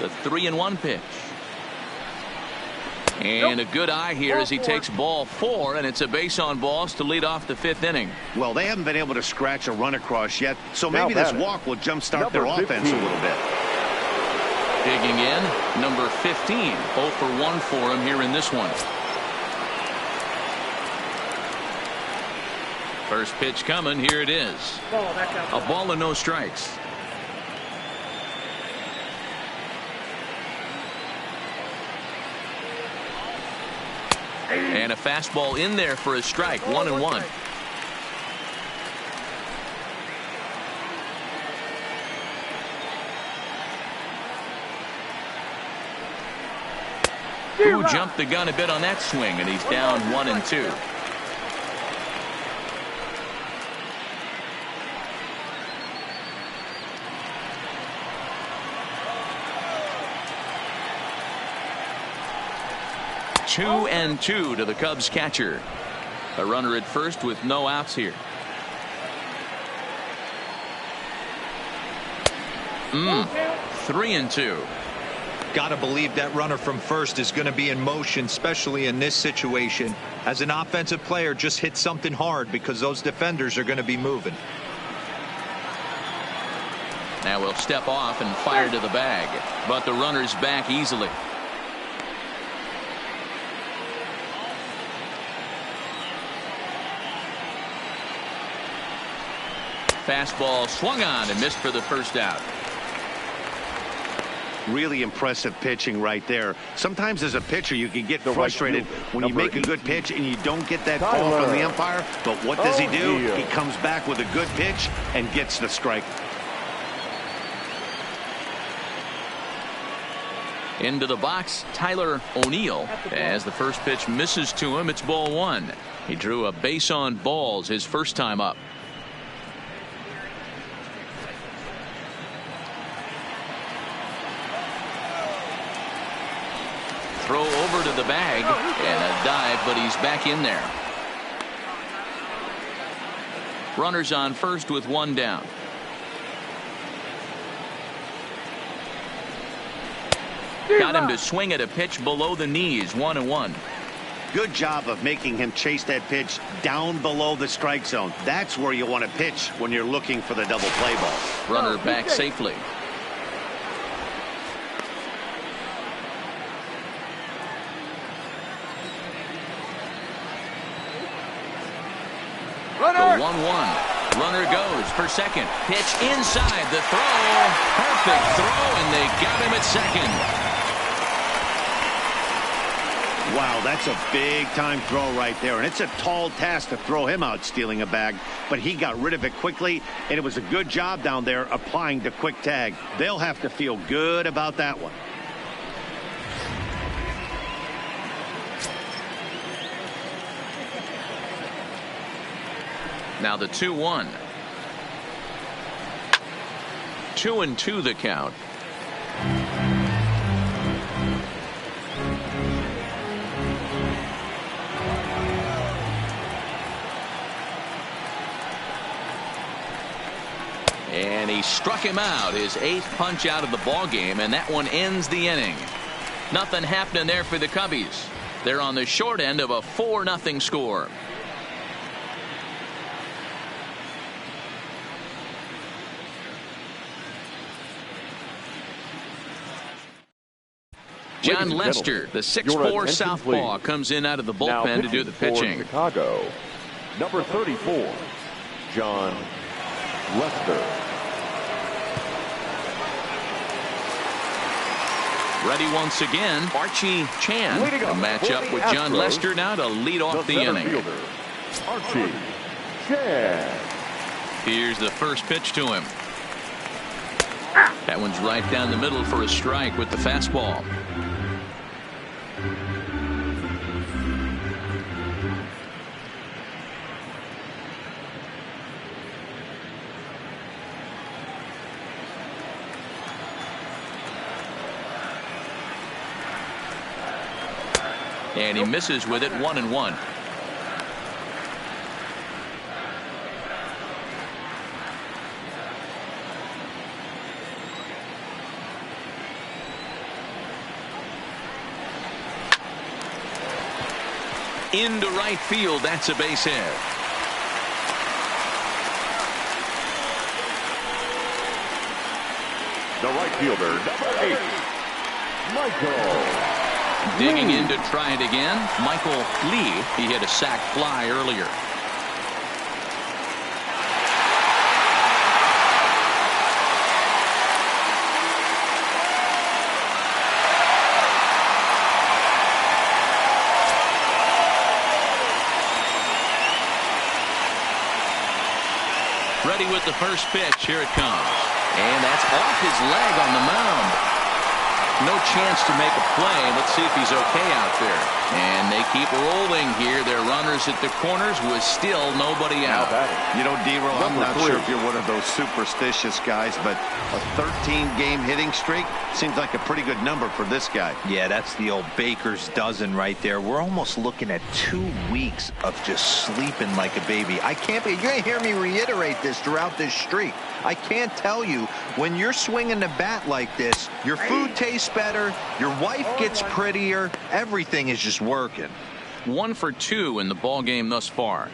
The 3-1 pitch. And a good eye here as he takes ball 4, and it's a base on balls to lead off the 5th inning. Well, they haven't been able to scratch a run across yet, so maybe this walk will jumpstart their offense a little bit. Digging in, number 15. 0 for 1 for him here in this one. First pitch coming. Here it is. A ball and no strikes. And a fastball in there for a strike. 1-1. Who jumped the gun a bit on that swing, and he's down 1-2. 2-2 to the Cubs catcher. A runner at first with no outs here. 3-2. Gotta believe that runner from first is going to be in motion, especially in this situation. As an offensive player, just hit something hard because those defenders are going to be moving. Now we'll step off and fire to the bag, but the runner's back easily. Fastball swung on and missed for the first out. Really impressive pitching right there. Sometimes as a pitcher you can get frustrated when you make a good pitch and you don't get that call from the umpire. But what does he do? He comes back with a good pitch and gets the strike. Into the box, Tyler O'Neill. As the first pitch misses to him, it's ball one. He drew a base on balls his first time up. Throw over to the bag and a dive, but he's back in there. Runners on first with one down. Got him to swing at a pitch below the knees. 1-1. Good job of making him chase that pitch down below the strike zone. That's where you want to pitch when you're looking for the double play ball. Runner back safely. The 1-1. Runner goes for second. Pitch inside the throw. Perfect throw, and they got him at second. Wow, that's a big time throw right there, and it's a tall task to throw him out stealing a bag, but he got rid of it quickly, and it was a good job down there applying the quick tag. They'll have to feel good about that one. Now the 2-1. 2-2 the count. And he struck him out, his 8th punch out of the ball game, and that one ends the inning. Nothing happening there for the Cubbies. They're on the short end of a 4-0 score. John Lester, the 6'4" southpaw, comes in out of the bullpen to do the pitching. Chicago, number 34, John Lester. Ready once again, Archie Chan. A matchup with John Lester now to lead off the inning. Fielder, Archie Chan. Here's the first pitch to him. That one's right down the middle for a strike with the fastball. And he misses with it. 1-1. Into right field. That's a base hit. The right fielder, number 8, Michael. Digging in to try it again, Michael Lee. He hit a sac fly earlier. Ready with the first pitch. Here it comes. And that's off his leg on the mound. No chance to make a play. Let's see if he's okay out there. And they keep rolling here. Their runners at the corners with still nobody out. You know, D-Roll, I'm not sure if you're one of those superstitious guys, but a 13-game hitting streak seems like a pretty good number for this guy. Yeah, that's the old baker's dozen right there. We're almost looking at 2 weeks of just sleeping like a baby. I can't be. You're going to hear me reiterate this throughout this streak. I can't tell you, when you're swinging the bat like this, your food tastes better, your wife gets prettier, everything is just working. 1 for 2 in the ball game thus far.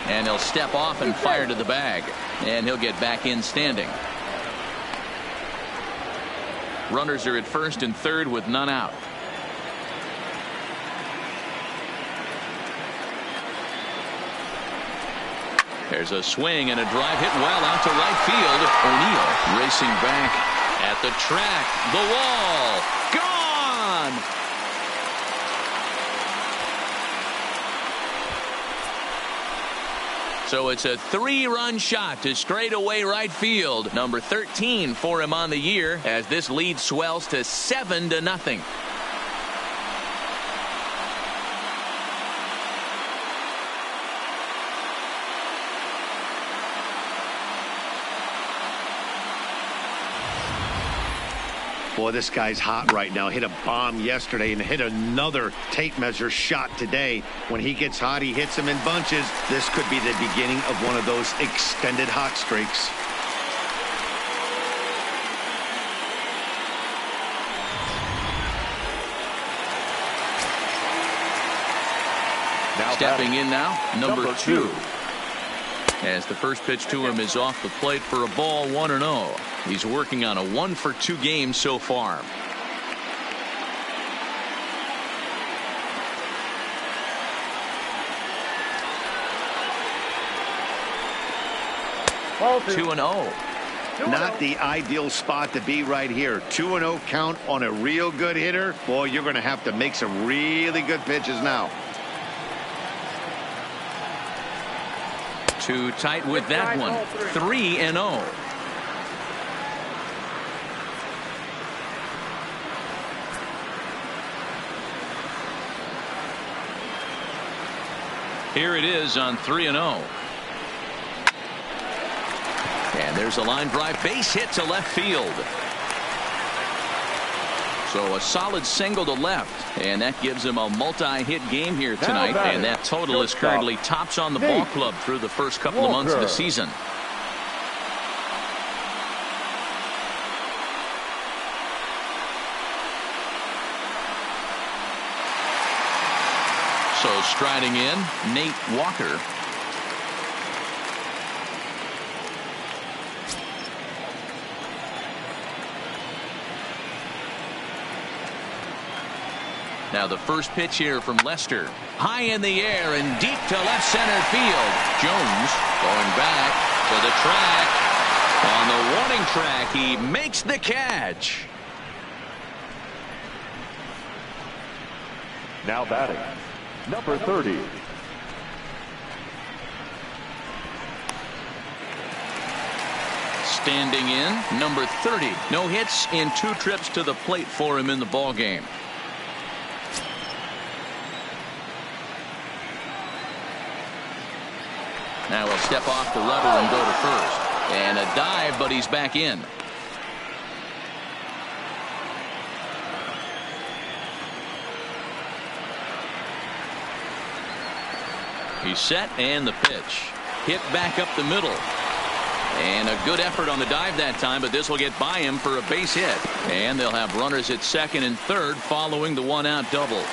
And he'll step off and fire to the bag. And he'll get back in standing. Runners are at first and third with none out. There's a swing and a drive hit well out to right field. O'Neill racing back at the track. The wall. Gone. So it's a 3-run shot to straightaway right field. Number 13 for him on the year as this lead swells to 7-0. Boy, this guy's hot right now. Hit a bomb yesterday and hit another tape measure shot today. When he gets hot, he hits them in bunches. This could be the beginning of one of those extended hot streaks. Now stepping in now, number 2. As the first pitch to him is off the plate for a ball, 1-0. He's working on a 1 for 2 game so far. Ball 2-0. Not the ideal spot to be right here. 2-0 count on a real good hitter. Boy, you're going to have to make some really good pitches now. Too tight with that one. 3-0. Here it is on 3-0. And there's a line drive base hit to left field. So a solid single to left, and that gives him a multi-hit game here tonight, and that total is currently tops on the ball club through the first couple of months of the season. So striding in, Nate Walker. Now the first pitch here from Lester. High in the air and deep to left center field. Jones going back to the track. On the warning track, he makes the catch. Now batting, number 30. Standing in, number 30. No hits in 2 trips to the plate for him in the ball game. Now he'll step off the rubber and go to first. And a dive, but he's back in. He's set, and the pitch. Hit back up the middle. And a good effort on the dive that time, but this will get by him for a base hit. And they'll have runners at second and third following the 1-out double.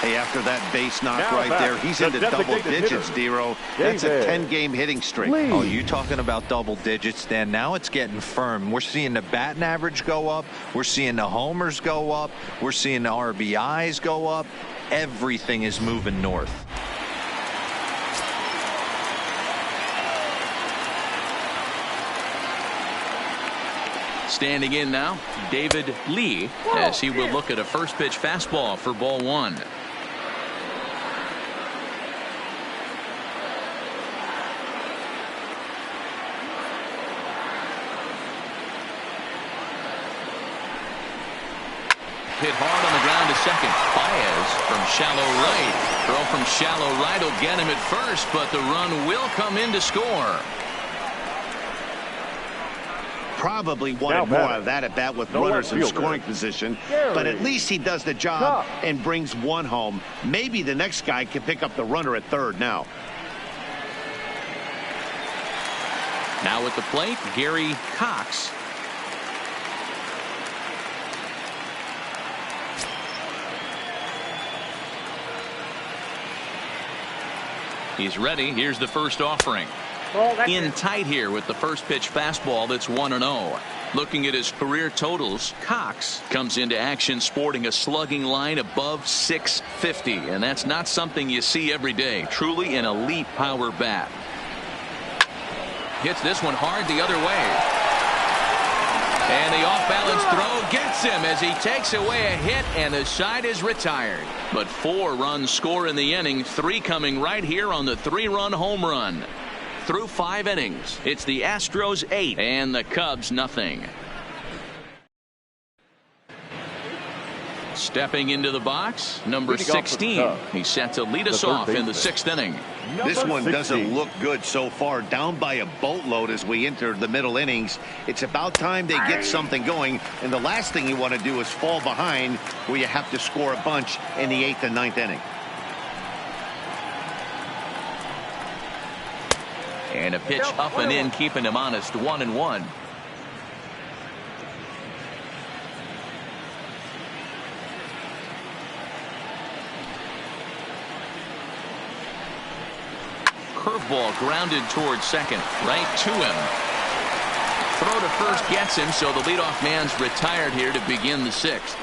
Hey, after that base knock right there, he's into double digits, D-Roll. That's a 10-game hitting streak. Oh, you talking about double digits, Dan? Now it's getting firm. We're seeing the batting average go up. We're seeing the homers go up. We're seeing the RBIs go up. Everything is moving north. Standing in now, David Lee, as he will look at a first pitch fastball for ball 1. hit hard on the ground to second. Baez from shallow right. Throw from shallow right will get him at first, but the run will come in to score. Probably wanted more out of that at bat with runners in scoring position, but at least he does the job and brings one home. Maybe the next guy can pick up the runner at third now. Now at the plate, Gary Cox. He's ready. Here's the first offering. In tight here with the first pitch fastball that's 1-0. Looking at his career totals, Cox comes into action sporting a slugging line above 650, and that's not something you see every day. Truly an elite power bat. Hits this one hard the other way. And the off-balance throw gets him as he takes away a hit, and the side is retired. But 4 runs score in the inning, 3 coming right here on the 3-run home run. Through 5 innings, it's the Astros 8 and the Cubs nothing. Stepping into the box, number 16. He's set to lead us off in the 6th inning. This one doesn't look good so far. Down by a boatload as we enter the middle innings. It's about time they get something going, and the last thing you want to do is fall behind where you have to score a bunch in the 8th and 9th inning. And a pitch up and in, keeping him honest, 1-1. Curveball grounded towards second, right to him. Throw to first gets him, so the leadoff man's retired here to begin the 6th.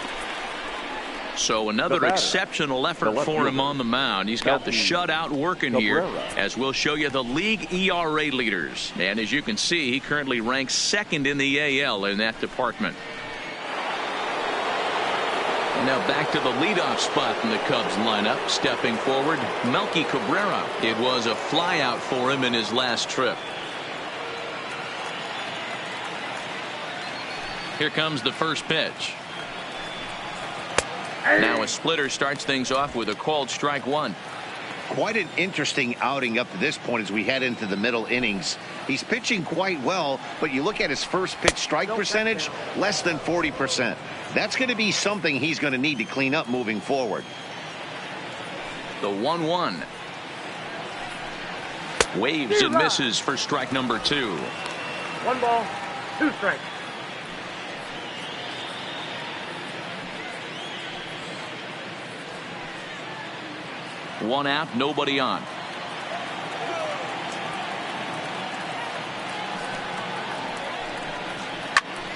So another exceptional effort for him on the mound. He's got the shutout working here, as we'll show you the league ERA leaders. And as you can see, he currently ranks 2nd in the AL in that department. And now back to the leadoff spot in the Cubs lineup. Stepping forward, Melky Cabrera. It was a flyout for him in his last trip. Here comes the first pitch. Now a splitter starts things off with a called strike 1. Quite an interesting outing up to this point as we head into the middle innings. He's pitching quite well, but you look at his first pitch strike percentage, less than 40%. That's going to be something he's going to need to clean up moving forward. The 1-1. Waves and misses for strike number 2. 1 ball, 2 strikes. One out, nobody on.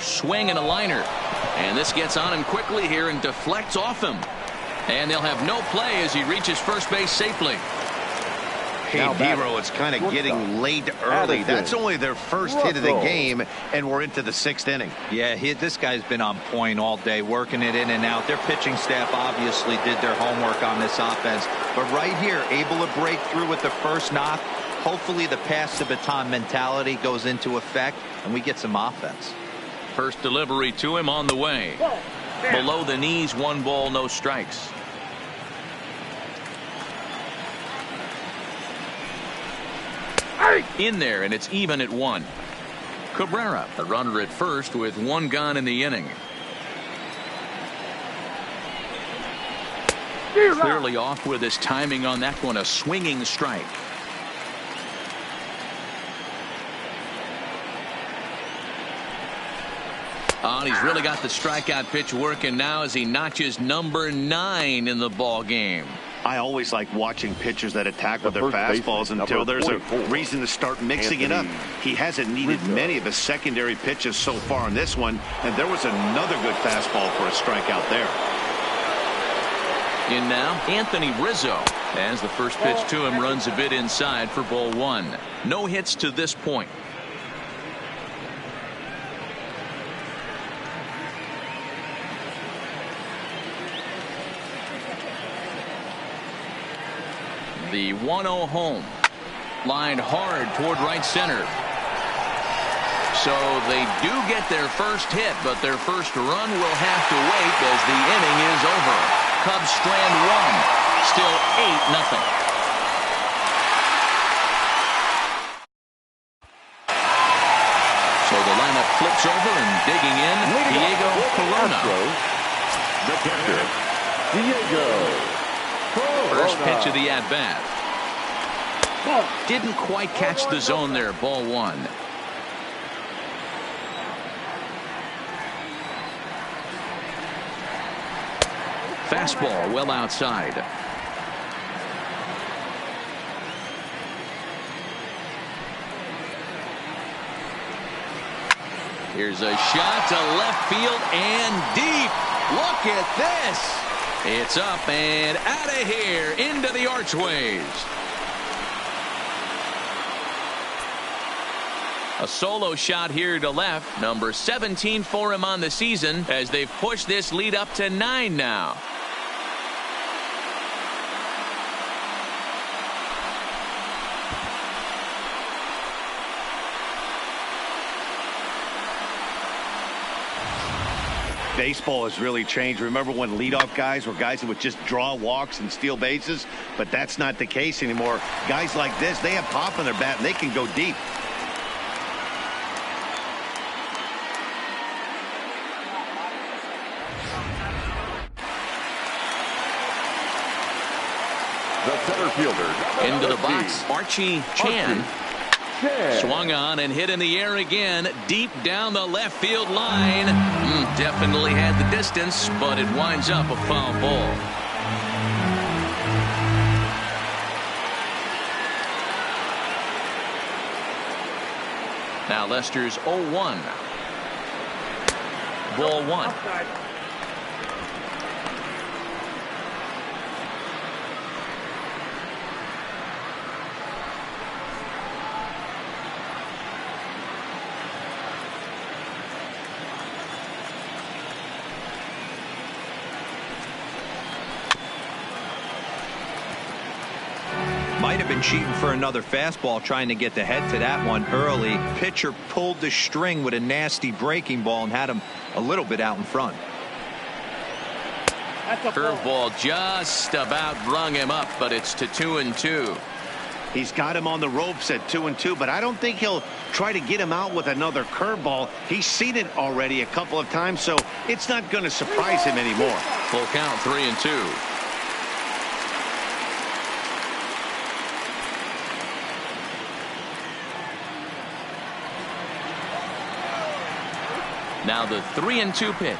Swing and a liner. And this gets on him quickly here and deflects off him. And they'll have no play as he reaches first base safely. Hey, Dero, it's kind of getting late early. That's only their first hit of the game, and we're into the 6th inning. Yeah, this guy's been on point all day, working it in and out. Their pitching staff obviously did their homework on this offense. But right here, able to break through with the first knock. Hopefully the pass the baton mentality goes into effect, and we get some offense. First delivery to him on the way. Below the knees, 1 ball, no strikes. In there, and it's even at 1. Cabrera, a runner at first with 1 gone in the inning. Clearly off with his timing on that one, a swinging strike. Oh, and he's really got the strikeout pitch working now as he notches number 9 in the ball game. I always like watching pitchers that attack with their fastballs until there's a reason to start mixing it up. He hasn't needed many of his secondary pitches so far in this one, and there was another good fastball for a strikeout there. In now, Anthony Rizzo, as the first pitch to him runs a bit inside for ball 1. No hits to this point. The 1-0 home. Lined hard toward right center. So they do get their first hit, but their first run will have to wait as the inning is over. Cubs strand one. Still 8-0. So the lineup flips over and digging in, Diego Corona. The catcher, Diego Corona. First pitch of the at-bat. Didn't quite catch the zone there. Ball one. Fastball well outside. Here's a shot to left field and deep. Look at this. It's up and out of here into the archways. A solo shot here to left. Number 17 for him on the season as they've pushed this lead up to 9 now. Baseball has really changed. Remember when leadoff guys were guys that would just draw walks and steal bases? But that's not the case anymore. Guys like this, they have pop in their bat and they can go deep. The center fielder. Into the box, Archie Chan. Swung on and hit in the air again, deep down the left field line. Definitely had the distance, but it winds up a foul ball. Now Lester's 0-1. Ball one. Might have been cheating for another fastball, trying to get the head to that one early. Pitcher pulled the string with a nasty breaking ball and had him a little bit out in front. Curveball just about brung him up, but it's to 2-2. He's got him on the ropes at 2-2, but I don't think he'll try to get him out with another curveball. He's seen it already a couple of times, so it's not going to surprise him anymore. Full count, 3-2. Now the 3-2 pitch.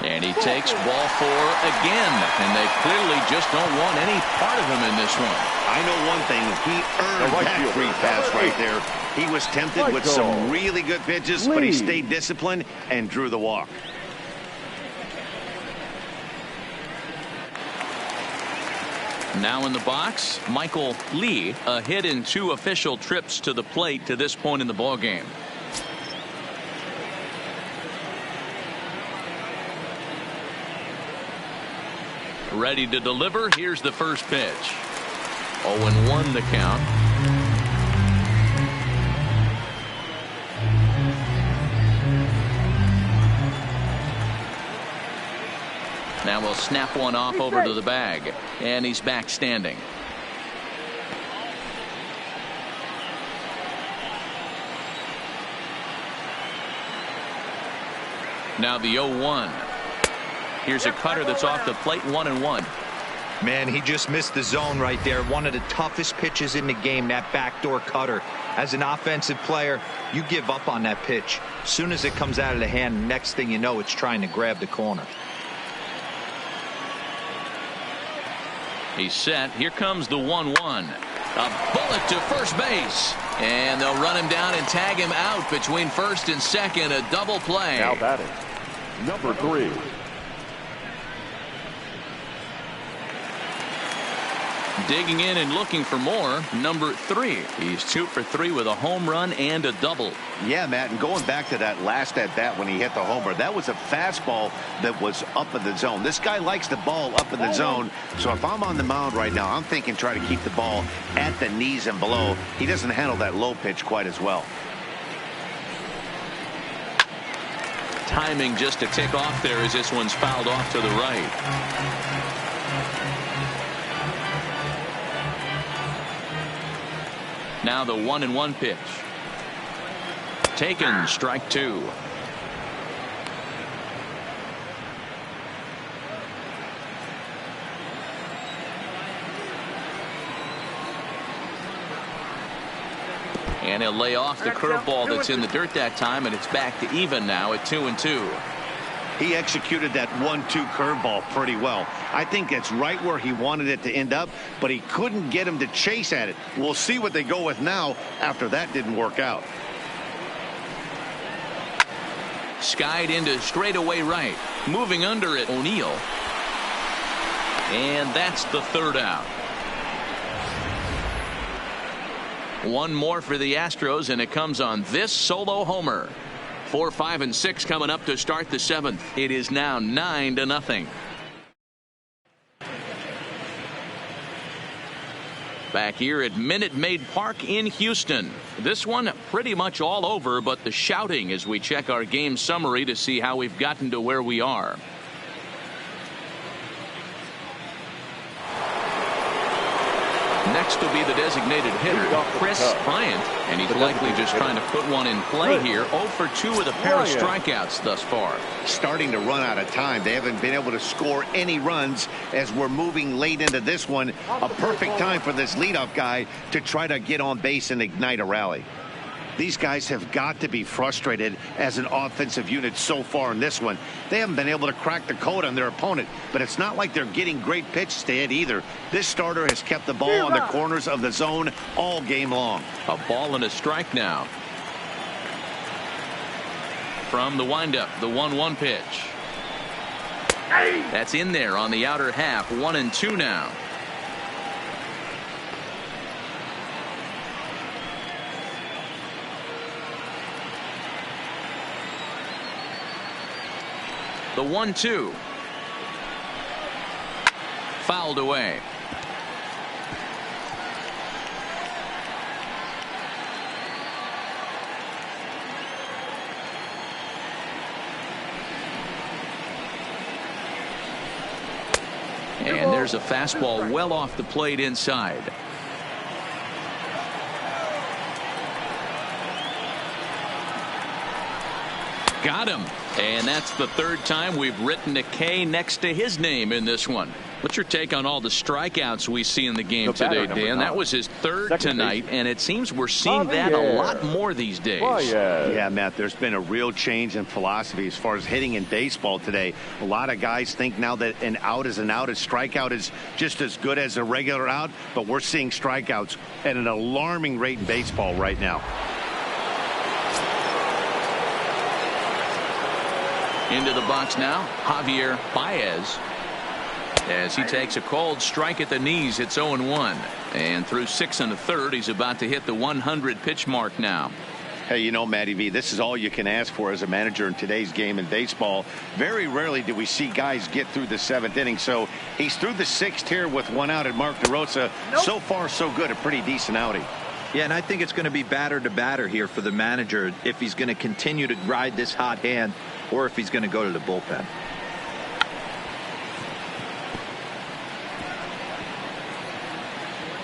And he takes ball four again. And they clearly just don't want any part of him in this one. I know one thing. He earned that free pass right there. He was tempted with some really good pitches, but he stayed disciplined and drew the walk. Now in the box, Michael Lee, a hit in 2 official trips to the plate to this point in the ballgame. Ready to deliver. Here's the first pitch. 0-1 the count. Now we'll snap one off over to the bag. And he's back standing. Now the 0-1. Here's a cutter that's off the plate, 1-1. Man, he just missed the zone right there. One of the toughest pitches in the game, that backdoor cutter. As an offensive player, you give up on that pitch. As soon as it comes out of the hand, next thing you know, it's trying to grab the corner. He's set. Here comes the 1-1. A bullet to first base. And they'll run him down and tag him out between first and second. A double play. Now batting, number 3. Digging in and looking for more, number 3. He's 2 for 3 with a home run and a double. Yeah, Matt, and going back to that last at bat when he hit the homer, that was a fastball that was up in the zone. This guy likes the ball up in the zone, so if I'm on the mound right now, I'm thinking try to keep the ball at the knees and below. He doesn't handle that low pitch quite as well. timing just to tick off there as this one's fouled off to the right. Now the 1-1 pitch. Taken, strike two. And he'll lay off the curveball that's in the dirt that time, and it's back to even now at 2-2. He executed that 1-2 curveball pretty well. I think it's right where he wanted it to end up, but he couldn't get him to chase at it. We'll see what they go with now after that didn't work out. Skied into straightaway right. Moving under it, O'Neill. And that's the third out. One more for the Astros, and it comes on this solo homer. 4, 5, and 6 coming up to start the seventh. It is now 9-0. Back here at Minute Maid Park in Houston. This one pretty much all over, but the shouting as we check our game summary to see how we've gotten to where we are. Next will be the designated hitter, Chris Bryant, and he's likely just trying to put one in play here. 0 for 2 with a pair of strikeouts thus far. Starting to run out of time. They haven't been able to score any runs as we're moving late into this one. A perfect time for this leadoff guy to try to get on base and ignite a rally. These guys have got to be frustrated as an offensive unit so far in this one. They haven't been able to crack the code on their opponent, but it's not like they're getting great pitches to hit either. This starter has kept the ball on the corners of the zone all game long. A ball and a strike now. From the windup, the 1-1 pitch. That's in there on the outer half. 1-2 now. The 1-2. Fouled away. And there's a fastball well off the plate inside. Got him. And that's the third time we've written a K next to his name in this one. What's your take on all the strikeouts we see in the game today, Dan? That was his third tonight, and it seems we're seeing that a lot more these days. Yeah, Matt, there's been a real change in philosophy as far as hitting in baseball today. A lot of guys think now that an out is an out. A strikeout is just as good as a regular out, but we're seeing strikeouts at an alarming rate in baseball right now. Into the box now, Javier Baez. As he takes a cold strike at the knees, it's 0-1. And through 6 1/3, he's about to hit the 100 pitch mark now. Hey, you know, Matty V, this is all you can ask for as a manager in today's game in baseball. Very rarely do we see guys get through the 7th inning. So he's through the 6th here with 1 out at Mark DeRosa. So far, so good. A pretty decent outing. Yeah, and I think it's going to be batter to batter here for the manager if he's going to continue to ride this hot hand or if he's going to go to the bullpen.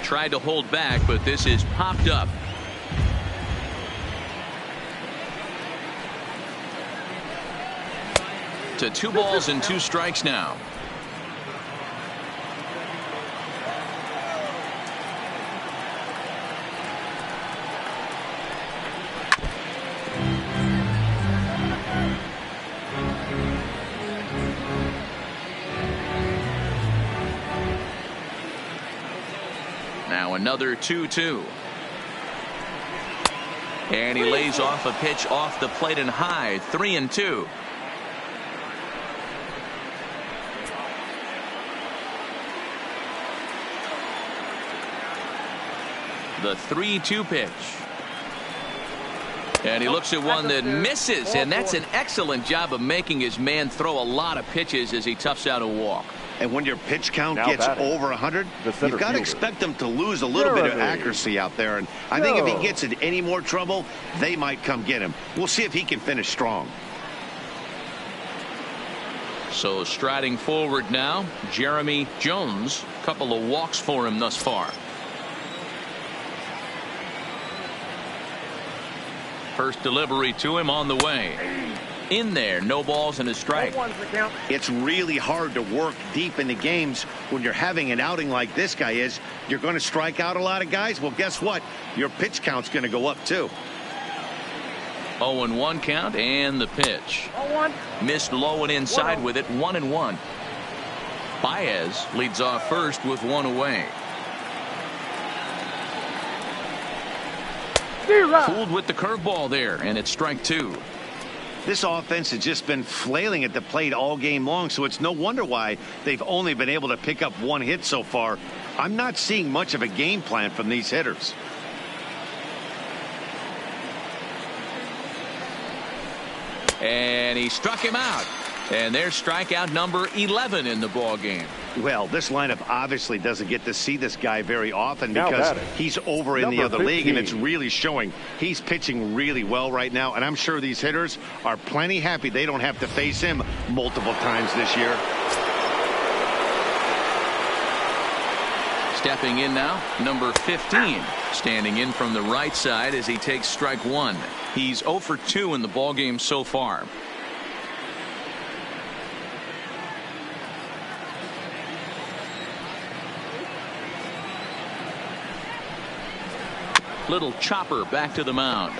Tried to hold back, but this is popped up. To 2 balls and 2 strikes now. Now another 2-2. And he lays off a pitch off the plate and high. 3-2. The 3-2 pitch. And he looks at one that misses, and that's an excellent job of making his man throw a lot of pitches as he toughs out a walk. And when your pitch count gets over 100, you've got to expect them to lose a little bit of accuracy out there. And I think if he gets in any more trouble, they might come get him. We'll see if he can finish strong. So striding forward now, Jeremy Jones. Couple of walks for him thus far. First delivery to him on the way. In there, no balls and a strike. It's really hard to work deep into games when you're having an outing like this guy is. You're going to strike out a lot of guys. Well, guess what? Your pitch count's going to go up too. 0-1 count and the pitch. Missed low and inside with it. 1-1. Baez leads off first with one away. Fooled with the curveball there, and it's strike two. This offense has just been flailing at the plate all game long, so it's no wonder why they've only been able to pick up one hit so far. I'm not seeing much of a game plan from these hitters. And he struck him out. And there's strikeout number 11 in the ball game. Well, this lineup obviously doesn't get to see this guy very often because he's over in the other league, and it's really showing. He's pitching really well right now, and I'm sure these hitters are plenty happy they don't have to face him multiple times this year. Stepping in now, number 15, standing in from the right side as he takes strike one. He's 0 for 2 in the ball game so far. Little chopper back to the mound.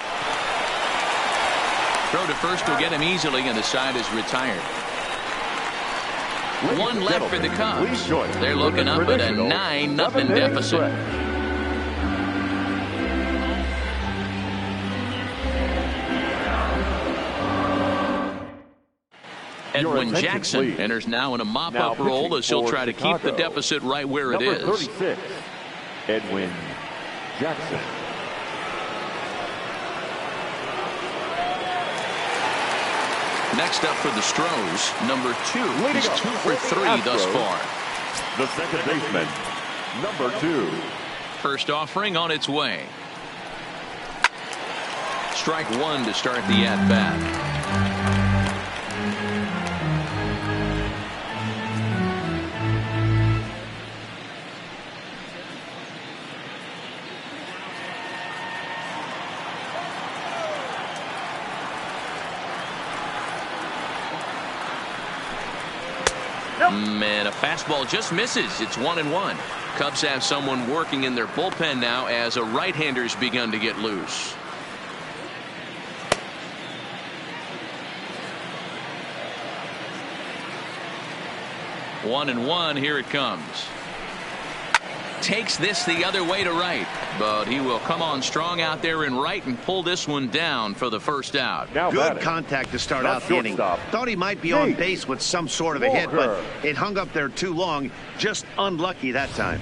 Throw to first will get him easily, and the side is retired. One left for the Cubs. They're looking up at a 9-0 deficit. Edwin Jackson enters now in a mop-up role as he'll try to keep the deficit right where it is. 36, Edwin Jackson. Next up for the Astros, number 2. He's 2 for 3 thus far. The second baseman, number 2. First offering on its way. Strike one to start the at-bat. And a fastball just misses. It's 1-1. Cubs have someone working in their bullpen now as a right-hander's begun to get loose. One and one. Here it comes. Takes this the other way to right, but he will come on strong out there in right and pull this one down for the first out. Good contact to start out the inning. Thought he might be on base with some sort of a hit, but it hung up there too long. Just unlucky that time.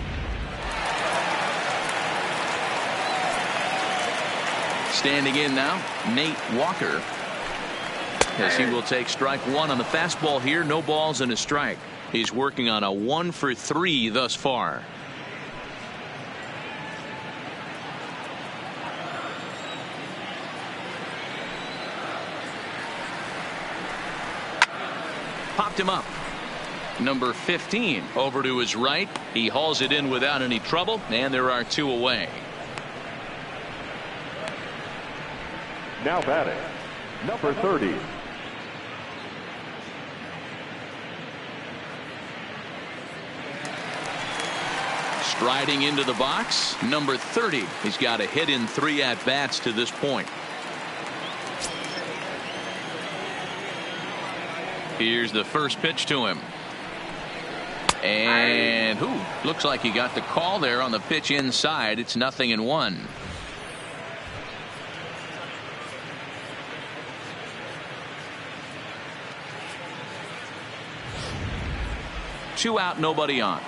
Standing in now, Nate Walker, as he will take strike one on the fastball here. No balls and a strike. He's working on a 1 for 3 thus far. Popped him up. Number 15 over to his right. He hauls it in without any trouble, and there are 2 away. Now batting, number 30. Striding into the box, number 30. He's got a hit in 3 at-bats to this point. Here's the first pitch to him. And looks like he got the call there on the pitch inside. It's 0-1. Two out, nobody on.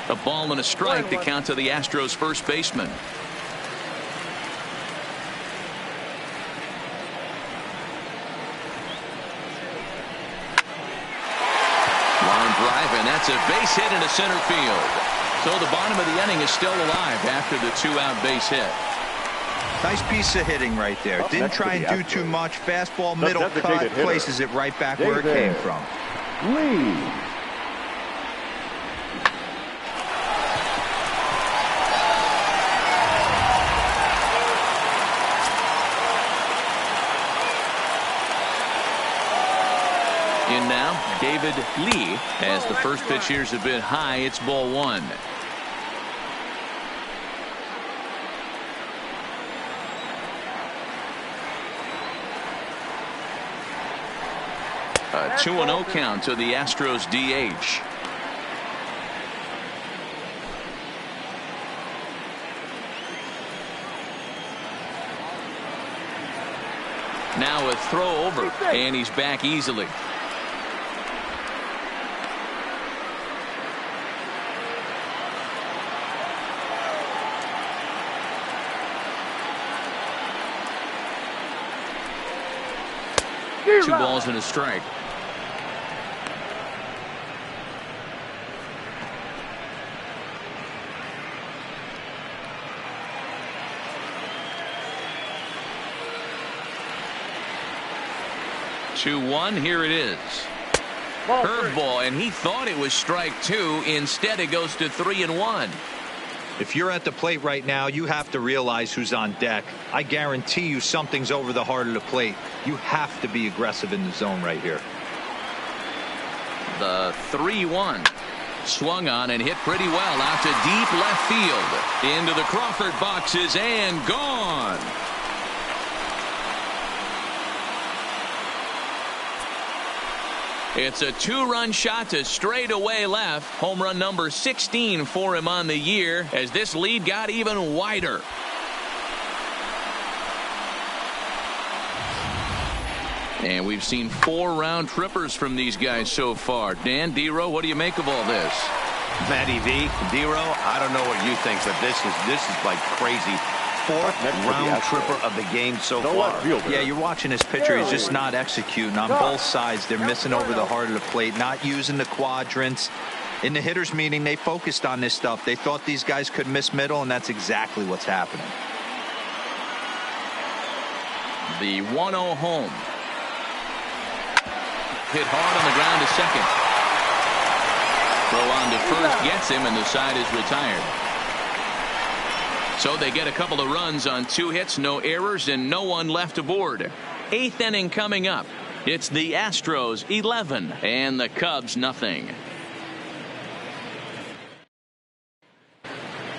A ball and a strike to count to the Astros first baseman. Line drive, and that's a base hit into center field. So the bottom of the inning is still alive after the 2-out base hit. Nice piece of hitting right there. Didn't try and do too much. Fastball, middle cut, places it right back where it came from. Lee. In now, David Lee, as the first pitch here's a bit high. It's ball one. A 2-0 count to the Astros DH. Now a throw over, and he's back easily. Two balls and a strike. Two-one. Here it is. Curveball, and he thought it was strike two. Instead, it goes to 3-1. If you're at the plate right now, you have to realize who's on deck. I guarantee you something's over the heart of the plate. You have to be aggressive in the zone right here. The 3-1. Swung on and hit pretty well out to deep left field. Into the Crawford boxes and gone. It's a two-run shot to straightaway left. Home run number 16 for him on the year as this lead got even wider. And we've seen 4 round trippers from these guys so far. Dan, D-Row, what do you make of all this? Matty V, D-Row, I don't know what you think, but this is like crazy. 4th round tripper of the game so far. Yeah, you're watching this pitcher. He's just not executing on both sides. They're missing over the heart of the plate, not using the quadrants. In the hitters meeting, they focused on this stuff. They thought these guys could miss middle, and that's exactly what's happening. The 1-0 home. Hit hard on the ground to second. Throw on to first gets him, and the side is retired. So they get a couple of runs on 2 hits, no errors, and no one left aboard. 8th inning coming up. It's the Astros 11 and the Cubs nothing.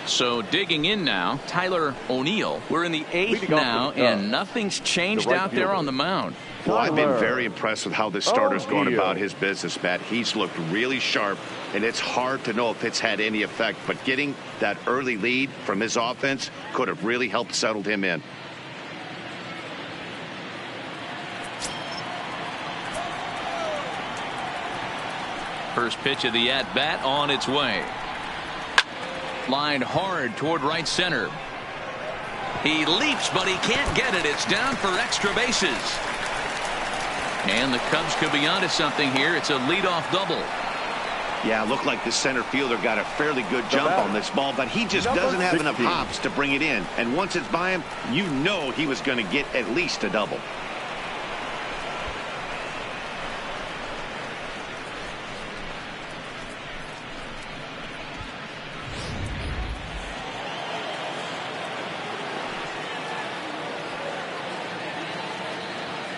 So digging in now, Tyler O'Neill. We're in the 8th now, and nothing's changed out there on the mound. Well, I've been very impressed with how this starter's going about his business, Matt. He's looked really sharp, and it's hard to know if it's had any effect. But getting that early lead from his offense could have really helped settle him in. First pitch of the at-bat on its way. Lined hard toward right center. He leaps, but he can't get it. It's down for extra bases. And the Cubs could be onto something here. It's a leadoff double. Yeah, it looked like the center fielder got a fairly good jump on this ball, but he just doesn't have enough hops to bring it in. And once it's by him, you know he was going to get at least a double.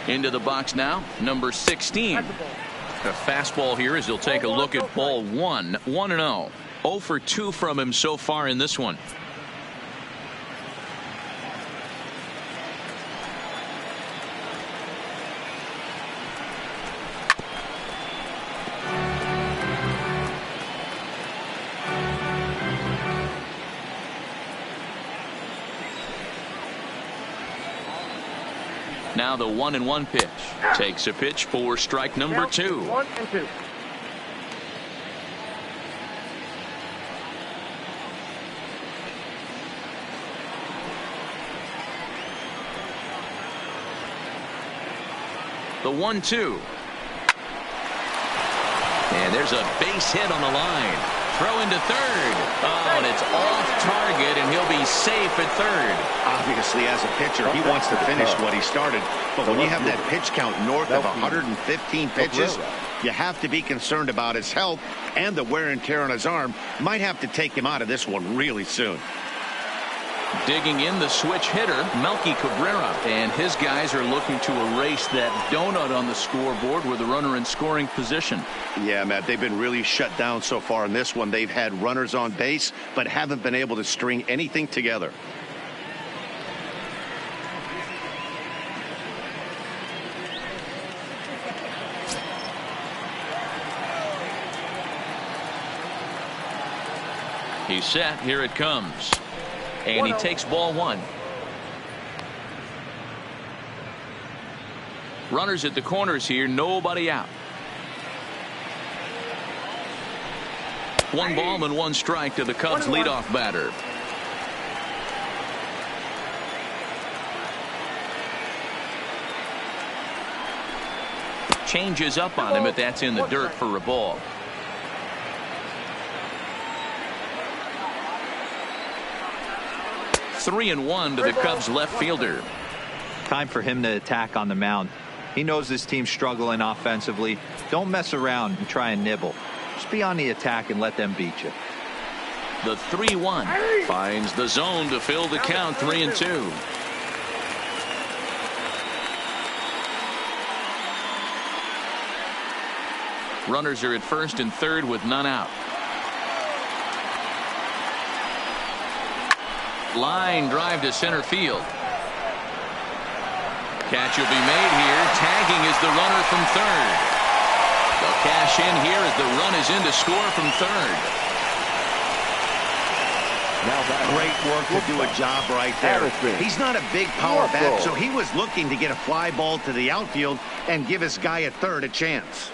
Into the box now, number 16. A fastball here as he'll take a look at ball 1. 1-0. 0 for 2 from him so far in this one. Now the 1-1 pitch. Takes a pitch for strike number 2. 1-2. The 1-2. And there's a base hit on the line. throw into third. Oh, and it's off target, and he'll be safe at third. Obviously, as a pitcher, he wants to finish what he started. But when you have that pitch count north of 115 pitches, you have to be concerned about his health, and the wear and tear on his arm might have to take him out of this one really soon. Digging in, the switch hitter, Melky Cabrera. And his guys are looking to erase that donut on the scoreboard with a runner in scoring position. Yeah, Matt, they've been really shut down so far in this one. They've had runners on base, but haven't been able to string anything together. He's set. Here it comes. And he takes ball one. Runners at the corners here. Nobody out. 1 ball and 1 strike to the Cubs leadoff batter. Changes up on him, but that's in the dirt for a ball. Three and 1 to the Cubs left fielder. Time for him to attack on the mound. He knows this team's struggling offensively. Don't mess around and try and nibble. Just be on the attack and let them beat you. The 3-1 finds the zone to fill the count. 3-2. Runners are at first and third with none out. Line drive to center field. Catch will be made here. Tagging is the runner from third. They'll cash in here as the run is in to score from third. Great work to do a job right there. He's not a big power bat, so he was looking to get a fly ball to the outfield and give his guy at third a chance.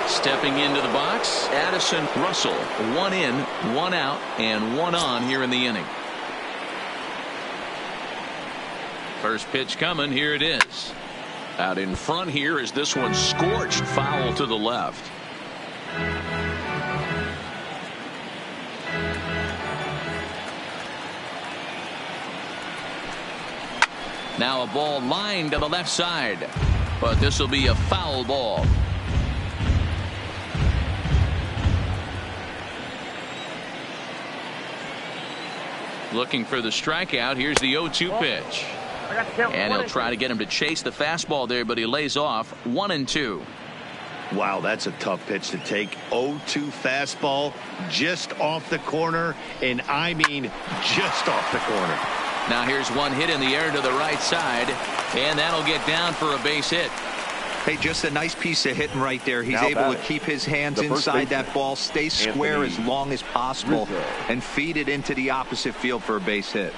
Stepping into the box, Addison Russell. 1 in, 1 out, and 1 on here in the inning. First pitch coming. Here it is. Out in front here is this one scorched foul to the left. Now a ball lined to the left side, but this will be a foul ball. Looking for the strikeout. Here's the 0-2 pitch. And he'll try to get him to chase the fastball there, but he lays off. 1-2. Wow, that's a tough pitch to take. 0-2 fastball just off the corner, and I mean just off the corner. Now here's one hit in the air to the right side, and that'll get down for a base hit. Hey, just a nice piece of hitting right there. He's able to keep his hands inside that ball, stay square as long as possible, and feed it into the opposite field for a base hit.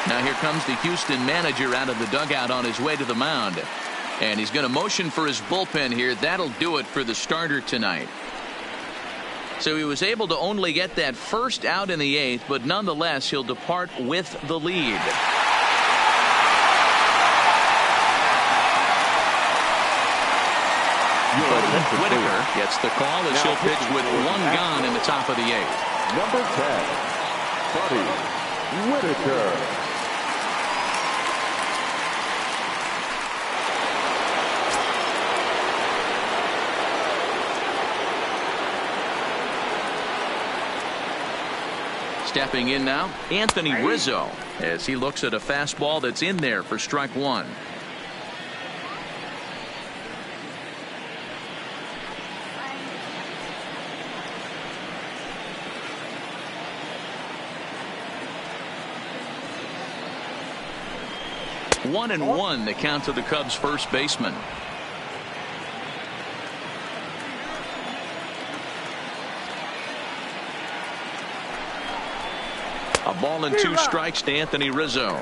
Now here comes the Houston manager out of the dugout on his way to the mound. And he's going to motion for his bullpen here. That'll do it for the starter tonight. So he was able to only get that first out in the 8th, but nonetheless he'll depart with the lead. Whitaker gets the call as he'll pitch with 1 gone in the top of the 8th. Number 10, Buddy Whitaker. Stepping in now, Anthony Rizzo, as he looks at a fastball that's in there for strike 1. One and 1 the count to the Cubs first baseman. A ball and 2 strikes to Anthony Rizzo.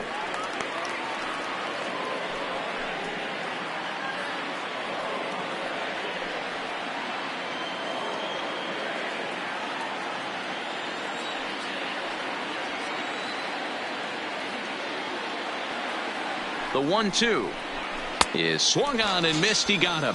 The 1-2 is swung on and missed. He got him.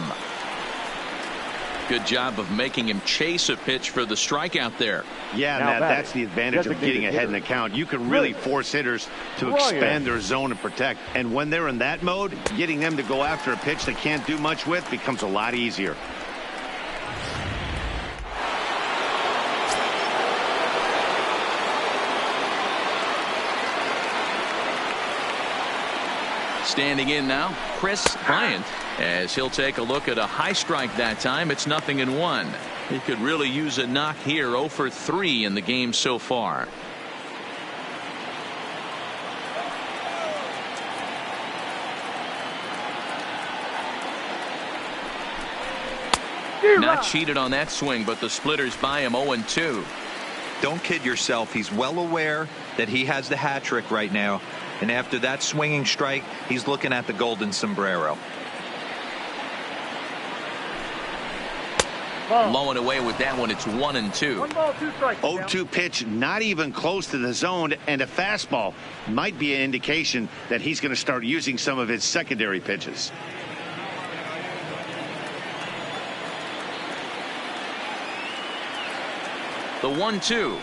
Good job of making him chase a pitch for the strikeout there. Yeah, Matt, that's the advantage of getting ahead in the count. You can really force hitters to expand their zone and protect. And when they're in that mode, getting them to go after a pitch they can't do much with becomes a lot easier. Standing in now, Chris Bryant, as he'll take a look at a high strike that time. It's 0-1. He could really use a knock here. 0 for 3 in the game so far. Not cheated on that swing, but the splitters by him. 0-2. Don't kid yourself. He's well aware that he has the hat trick right now. And after that swinging strike, he's looking at the golden sombrero. Low and away with that one. It's 1-2. 1 ball, 2 strikes. 0-2 pitch, not even close to the zone, and a fastball might be an indication that he's going to start using some of his secondary pitches. The 1-2.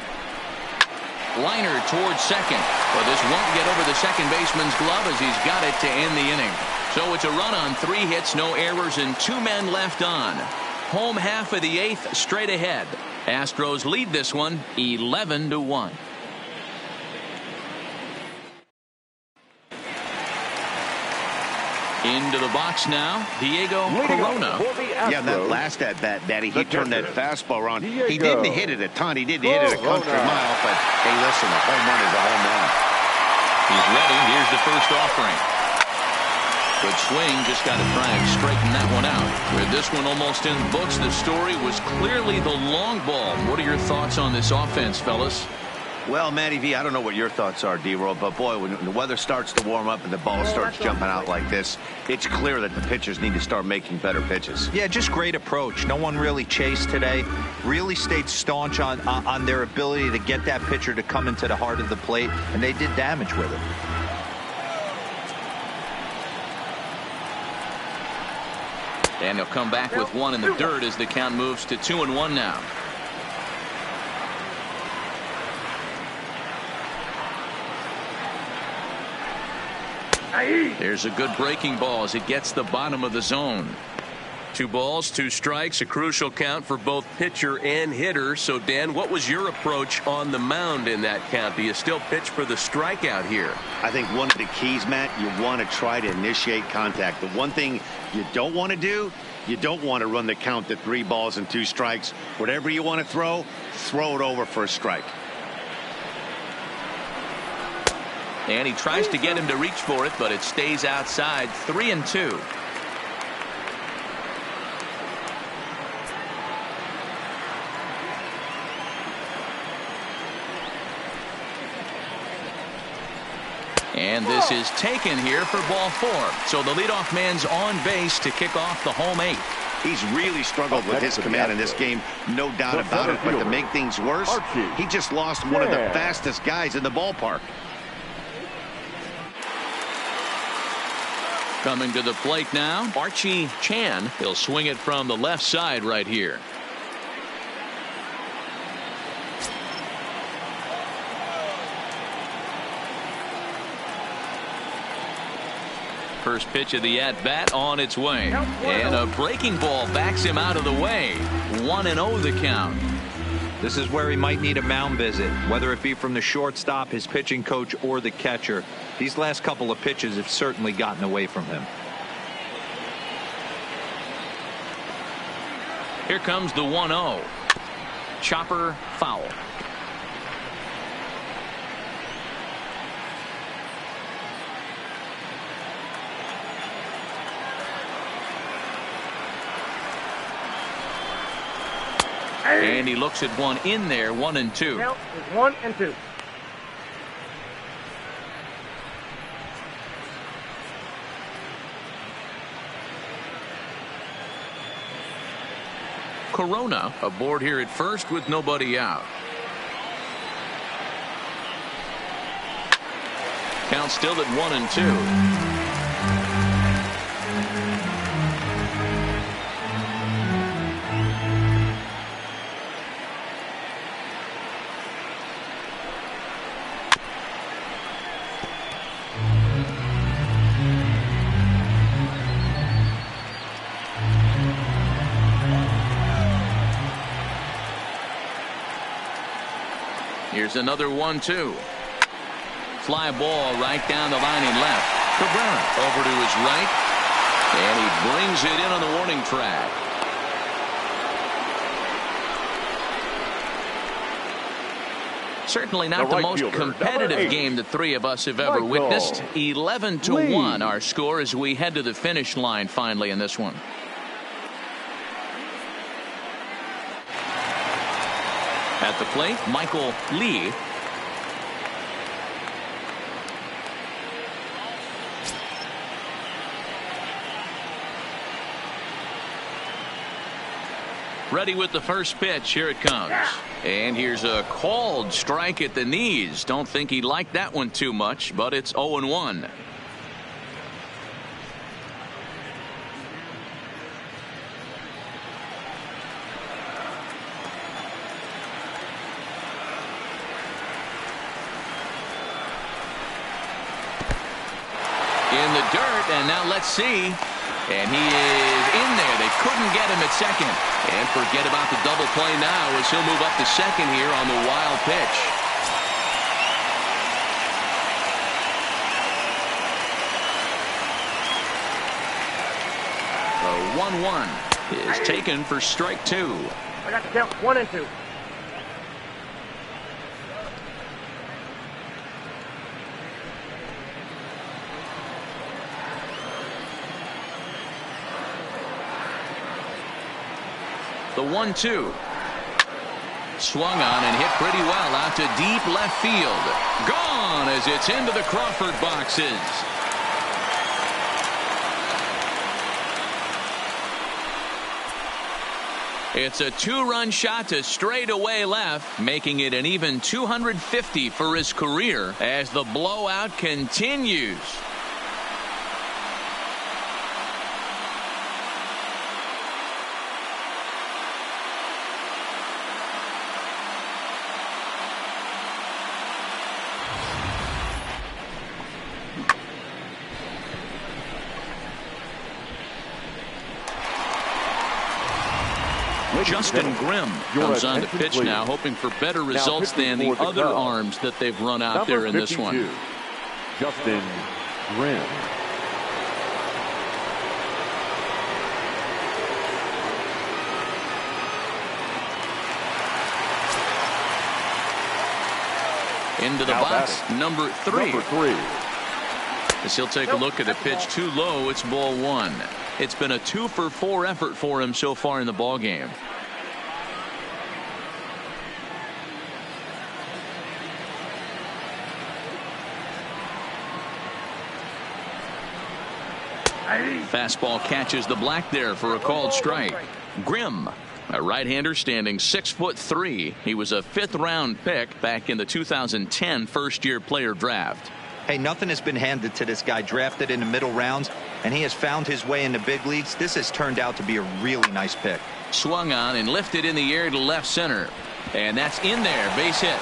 Liner towards second, but this won't get over the second baseman's glove as he's got it to end the inning. So it's a run on 3 hits, no errors, and 2 men left on. Home half of the 8th, straight ahead. Astros lead this one 11-1. Into the box now, Diego Corona. Yeah, that last at bat, Daddy, he turned that fastball around. He didn't hit it a ton. He didn't hit it a country mile, but hey, listen, a home run is a home run. He's ready. Here's the first offering. Good swing. Just got to try and straighten that one out. With this one almost in the books, the story was clearly the long ball. What are your thoughts on this offense, fellas? Well, Matty V, I don't know what your thoughts are, D-Roll, but boy, when the weather starts to warm up and the ball starts jumping out like this, it's clear that the pitchers need to start making better pitches. Yeah, just great approach. No one really chased today. Really stayed staunch on their ability to get that pitcher to come into the heart of the plate, and they did damage with it. And he'll come back with one in the dirt as the count moves to 2-1 now. There's a good breaking ball as it gets the bottom of the zone. 2 balls, 2 strikes, a crucial count for both pitcher and hitter. So, Dan, what was your approach on the mound in that count? Do you still pitch for the strikeout here? I think one of the keys, Matt, you want to try to initiate contact. The one thing you don't want to do, you don't want to run the count to 3 balls and 2 strikes. Whatever you want to throw it over for a strike. And he tries to get him to reach for it, but it stays outside. 3-2. And this is taken here for ball 4. So the leadoff man's on base to kick off the home 8th. He's really struggled with his command in this game, no doubt about it. But to make things worse, he just lost one of the fastest guys in the ballpark. Coming to the plate now, Archie Chan. He'll swing it from the left side right here. First pitch of the at-bat on its way. And a breaking ball backs him out of the way. 1-0 the count. This is where he might need a mound visit, whether it be from the shortstop, his pitching coach, or the catcher. These last couple of pitches have certainly gotten away from him. Here comes the 1-0. Chopper foul. And he looks at one in there. 1-2. Count is 1-2. Corona aboard here at first with nobody out. Count still at 1-2. Here's another 1-2. Fly ball right down the line and left. Cabrera over to his right, and he brings it in on the warning track. Certainly not the most competitive game the three of us have ever witnessed. 11-1 our score as we head to the finish line finally in this one. At the plate, Michael Lee. Ready with the first pitch. Here it comes. And here's a called strike at the knees. Don't think he liked that one too much, but it's 0-1. In the dirt, and now let's see. And he is in there. They couldn't get him at second. And forget about the double play now as he'll move up to second here on the wild pitch. The 1-1 is taken for strike 2. I got the count 1 and 2. The 1-2. Swung on and hit pretty well out to deep left field. Gone as it's into the Crawford boxes. It's a 2-run shot to straightaway left, making it an even 250 for his career as the blowout continues. Justin Grimm comes on to pitch now, hoping for better results than the other arms that they've run out there in this one. Justin Grimm. Into the box, number 3. As he'll take a look at a pitch too low, it's ball 1. It's been a 2-for-4 effort for him so far in the ball game. Fastball catches the black there for a called strike. Grimm, a right-hander standing 6'3". He was a 5th-round pick back in the 2010 first-year player draft. Hey, nothing has been handed to this guy. Drafted in the middle rounds, and he has found his way in the big leagues. This has turned out to be a really nice pick. Swung on and lifted in the air to left center. And that's in there. Base hit.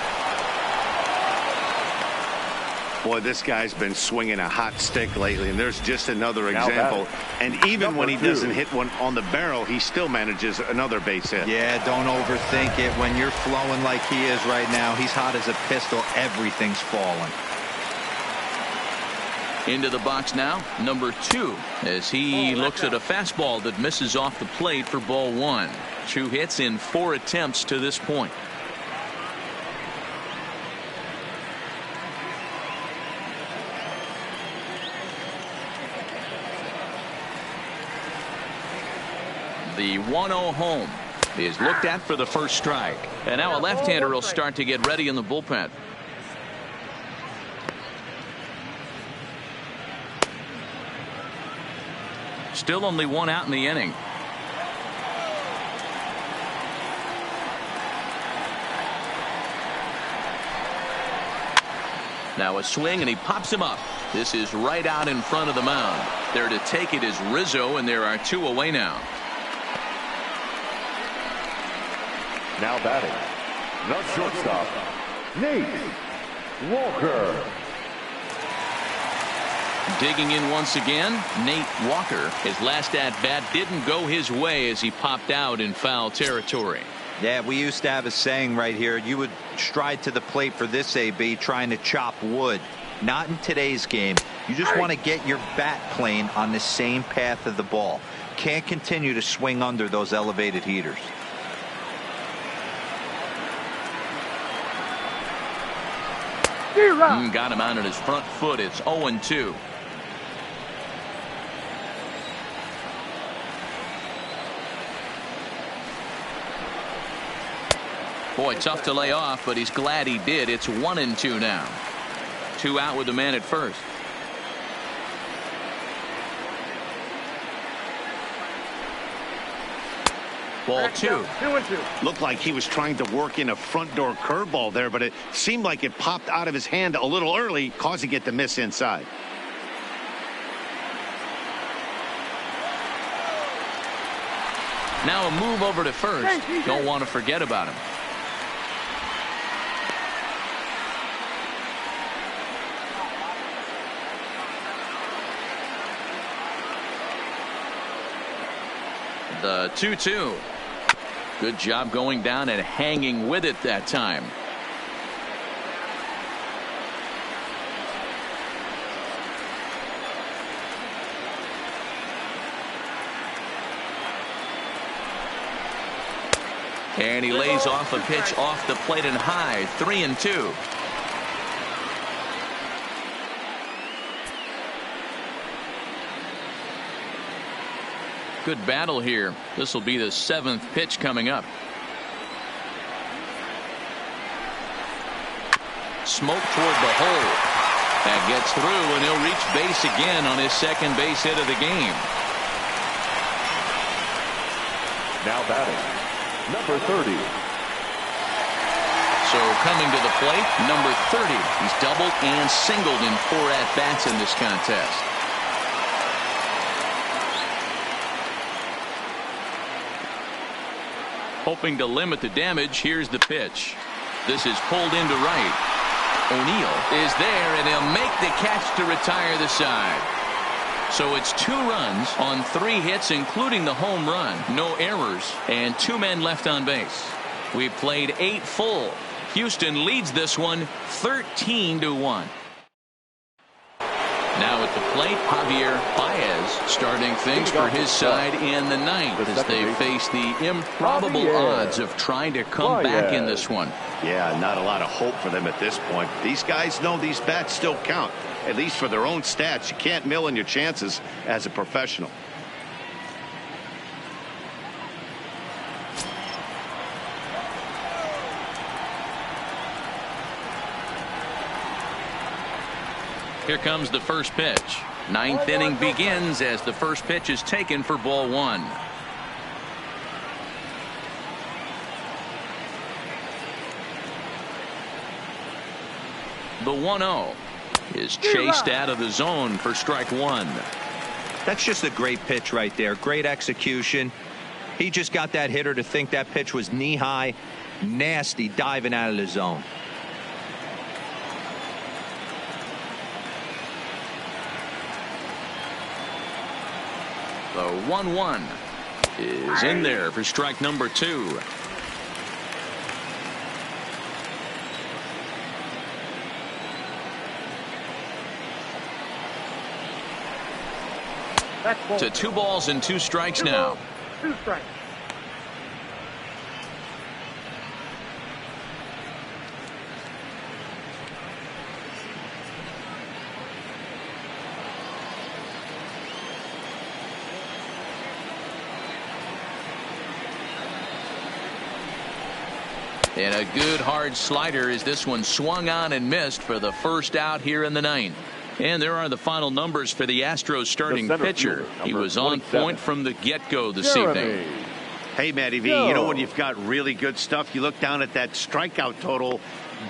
Boy, this guy's been swinging a hot stick lately, and there's just another example. And even when he doesn't hit one on the barrel, he still manages another base hit. Yeah, don't overthink it. When you're flowing like he is right now, he's hot as a pistol. Everything's falling. Into the box now, number 2, as he looks at a fastball that misses off the plate for ball 1. 2 hits in 4 attempts to this point. The 1-0 home is looked at for the first strike. And now a left-hander will start to get ready in the bullpen. Still only 1 out in the inning. Now a swing and he pops him up. This is right out in front of the mound. There to take it is Rizzo, and there are 2 away now. Now batting, the shortstop, Nate Walker. Digging in once again, Nate Walker. His last at-bat didn't go his way as he popped out in foul territory. Yeah, we used to have a saying right here. You would stride to the plate for this AB trying to chop wood. Not in today's game. You just want to get your bat plane on the same path of the ball. Can't continue to swing under those elevated heaters. Got him out on his front foot. It's 0-2. Boy, tough to lay off, but he's glad he did. It's 1-2 now. 2 out with the man at first. Ball 2. 2-2. Looked like he was trying to work in a front door curveball there, but it seemed like it popped out of his hand a little early, causing it to miss inside. Now a move over to first. Don't want to forget about him. The 2-2. Good job going down and hanging with it that time. And he lays off a pitch off the plate and high. 3-2. Good battle here. This will be the 7th pitch coming up. Smoke toward the hole. That gets through, and he'll reach base again on his second base hit of the game. Now batting, number 30. So coming to the plate, number 30. He's doubled and singled in 4 at-bats in this contest. Hoping to limit the damage, here's the pitch. This is pulled into right. O'Neill is there, and he'll make the catch to retire the side. So it's 2 runs on 3 hits, including the home run. No errors, and 2 men left on base. We played 8 full. Houston leads this one 13-1. Now at the plate, Javier Baez starting things for his side in the 9th as they face the improbable odds of trying to come back in this one. Yeah, not a lot of hope for them at this point. These guys know these bats still count, at least for their own stats. You can't mill in your chances as a professional. Here comes the first pitch. 9th inning begins as the first pitch is taken for ball 1. The 1-0 is chased out of the zone for strike 1. That's just a great pitch right there. Great execution. He just got that hitter to think that pitch was knee high. Nasty diving out of the zone. The 1-1 is in there for strike number 2. To 2 balls and 2 strikes now. 2 strikes. And a good hard slider as this one swung on and missed for the first out here in the 9th. And there are the final numbers for the Astros starting pitcher. He was on point from the get-go this evening. Hey, Matty V, you know when you've got really good stuff, you look down at that strikeout total.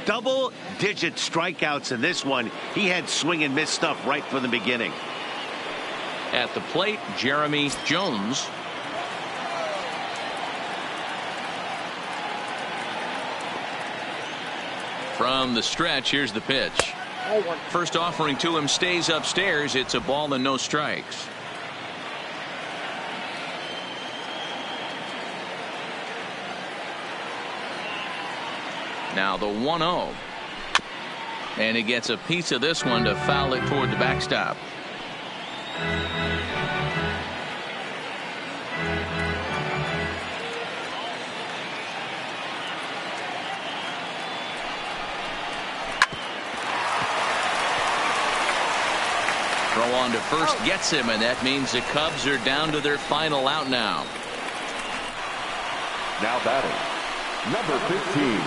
Double-digit strikeouts in this one. He had swing and miss stuff right from the beginning. At the plate, Jeremy Jones. From the stretch, here's the pitch. First offering to him stays upstairs. It's a ball and no strikes. Now the 1-0. And he gets a piece of this one to foul it toward the backstop. Throw on to first gets him, and that means the Cubs are down to their final out now. Now batting, number 15.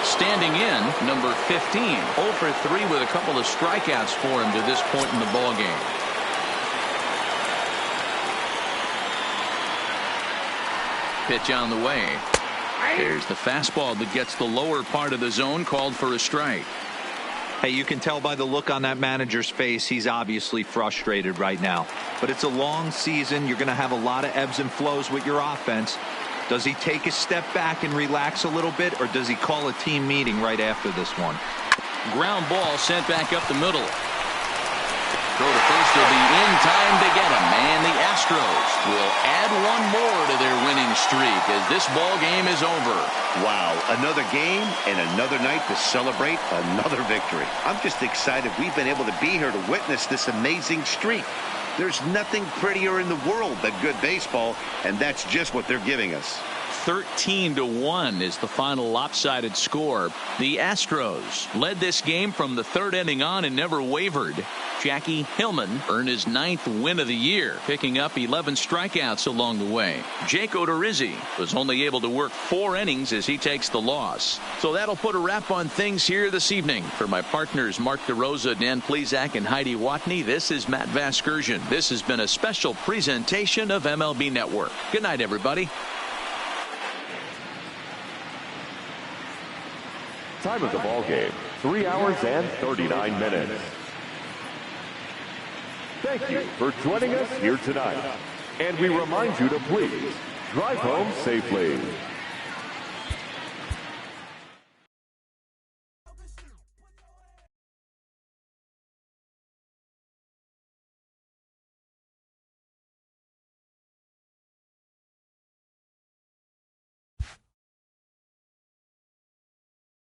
Standing in, number 15. 0 for 3 with a couple of strikeouts for him to this point in the ballgame. Pitch on the way. There's the fastball that gets the lower part of the zone, called for a strike. Hey, you can tell by the look on that manager's face, he's obviously frustrated right now. But it's a long season. You're going to have a lot of ebbs and flows with your offense. Does he take a step back and relax a little bit, or does he call a team meeting right after this one? Ground ball sent back up the middle. Throw to first will be in time to get him. And the Astros will add one more to their winning streak as this ball game is over. Wow, another game and another night to celebrate another victory. I'm just excited we've been able to be here to witness this amazing streak. There's nothing prettier in the world than good baseball, and that's just what they're giving us. 13-1 is the final lopsided score. The Astros led this game from the third inning on and never wavered. Jackie Hillman earned his 9th win of the year, picking up 11 strikeouts along the way. Jake Odorizzi was only able to work 4 innings as he takes the loss. So that'll put a wrap on things here this evening. For my partners Mark DeRosa, Dan Plezak, and Heidi Watney, this is Matt Vasgersian. This has been a special presentation of MLB Network. Good night, everybody. Time of the ball game, 3 hours and 39 minutes. Thank you for joining us here tonight. And we remind you to please drive home safely.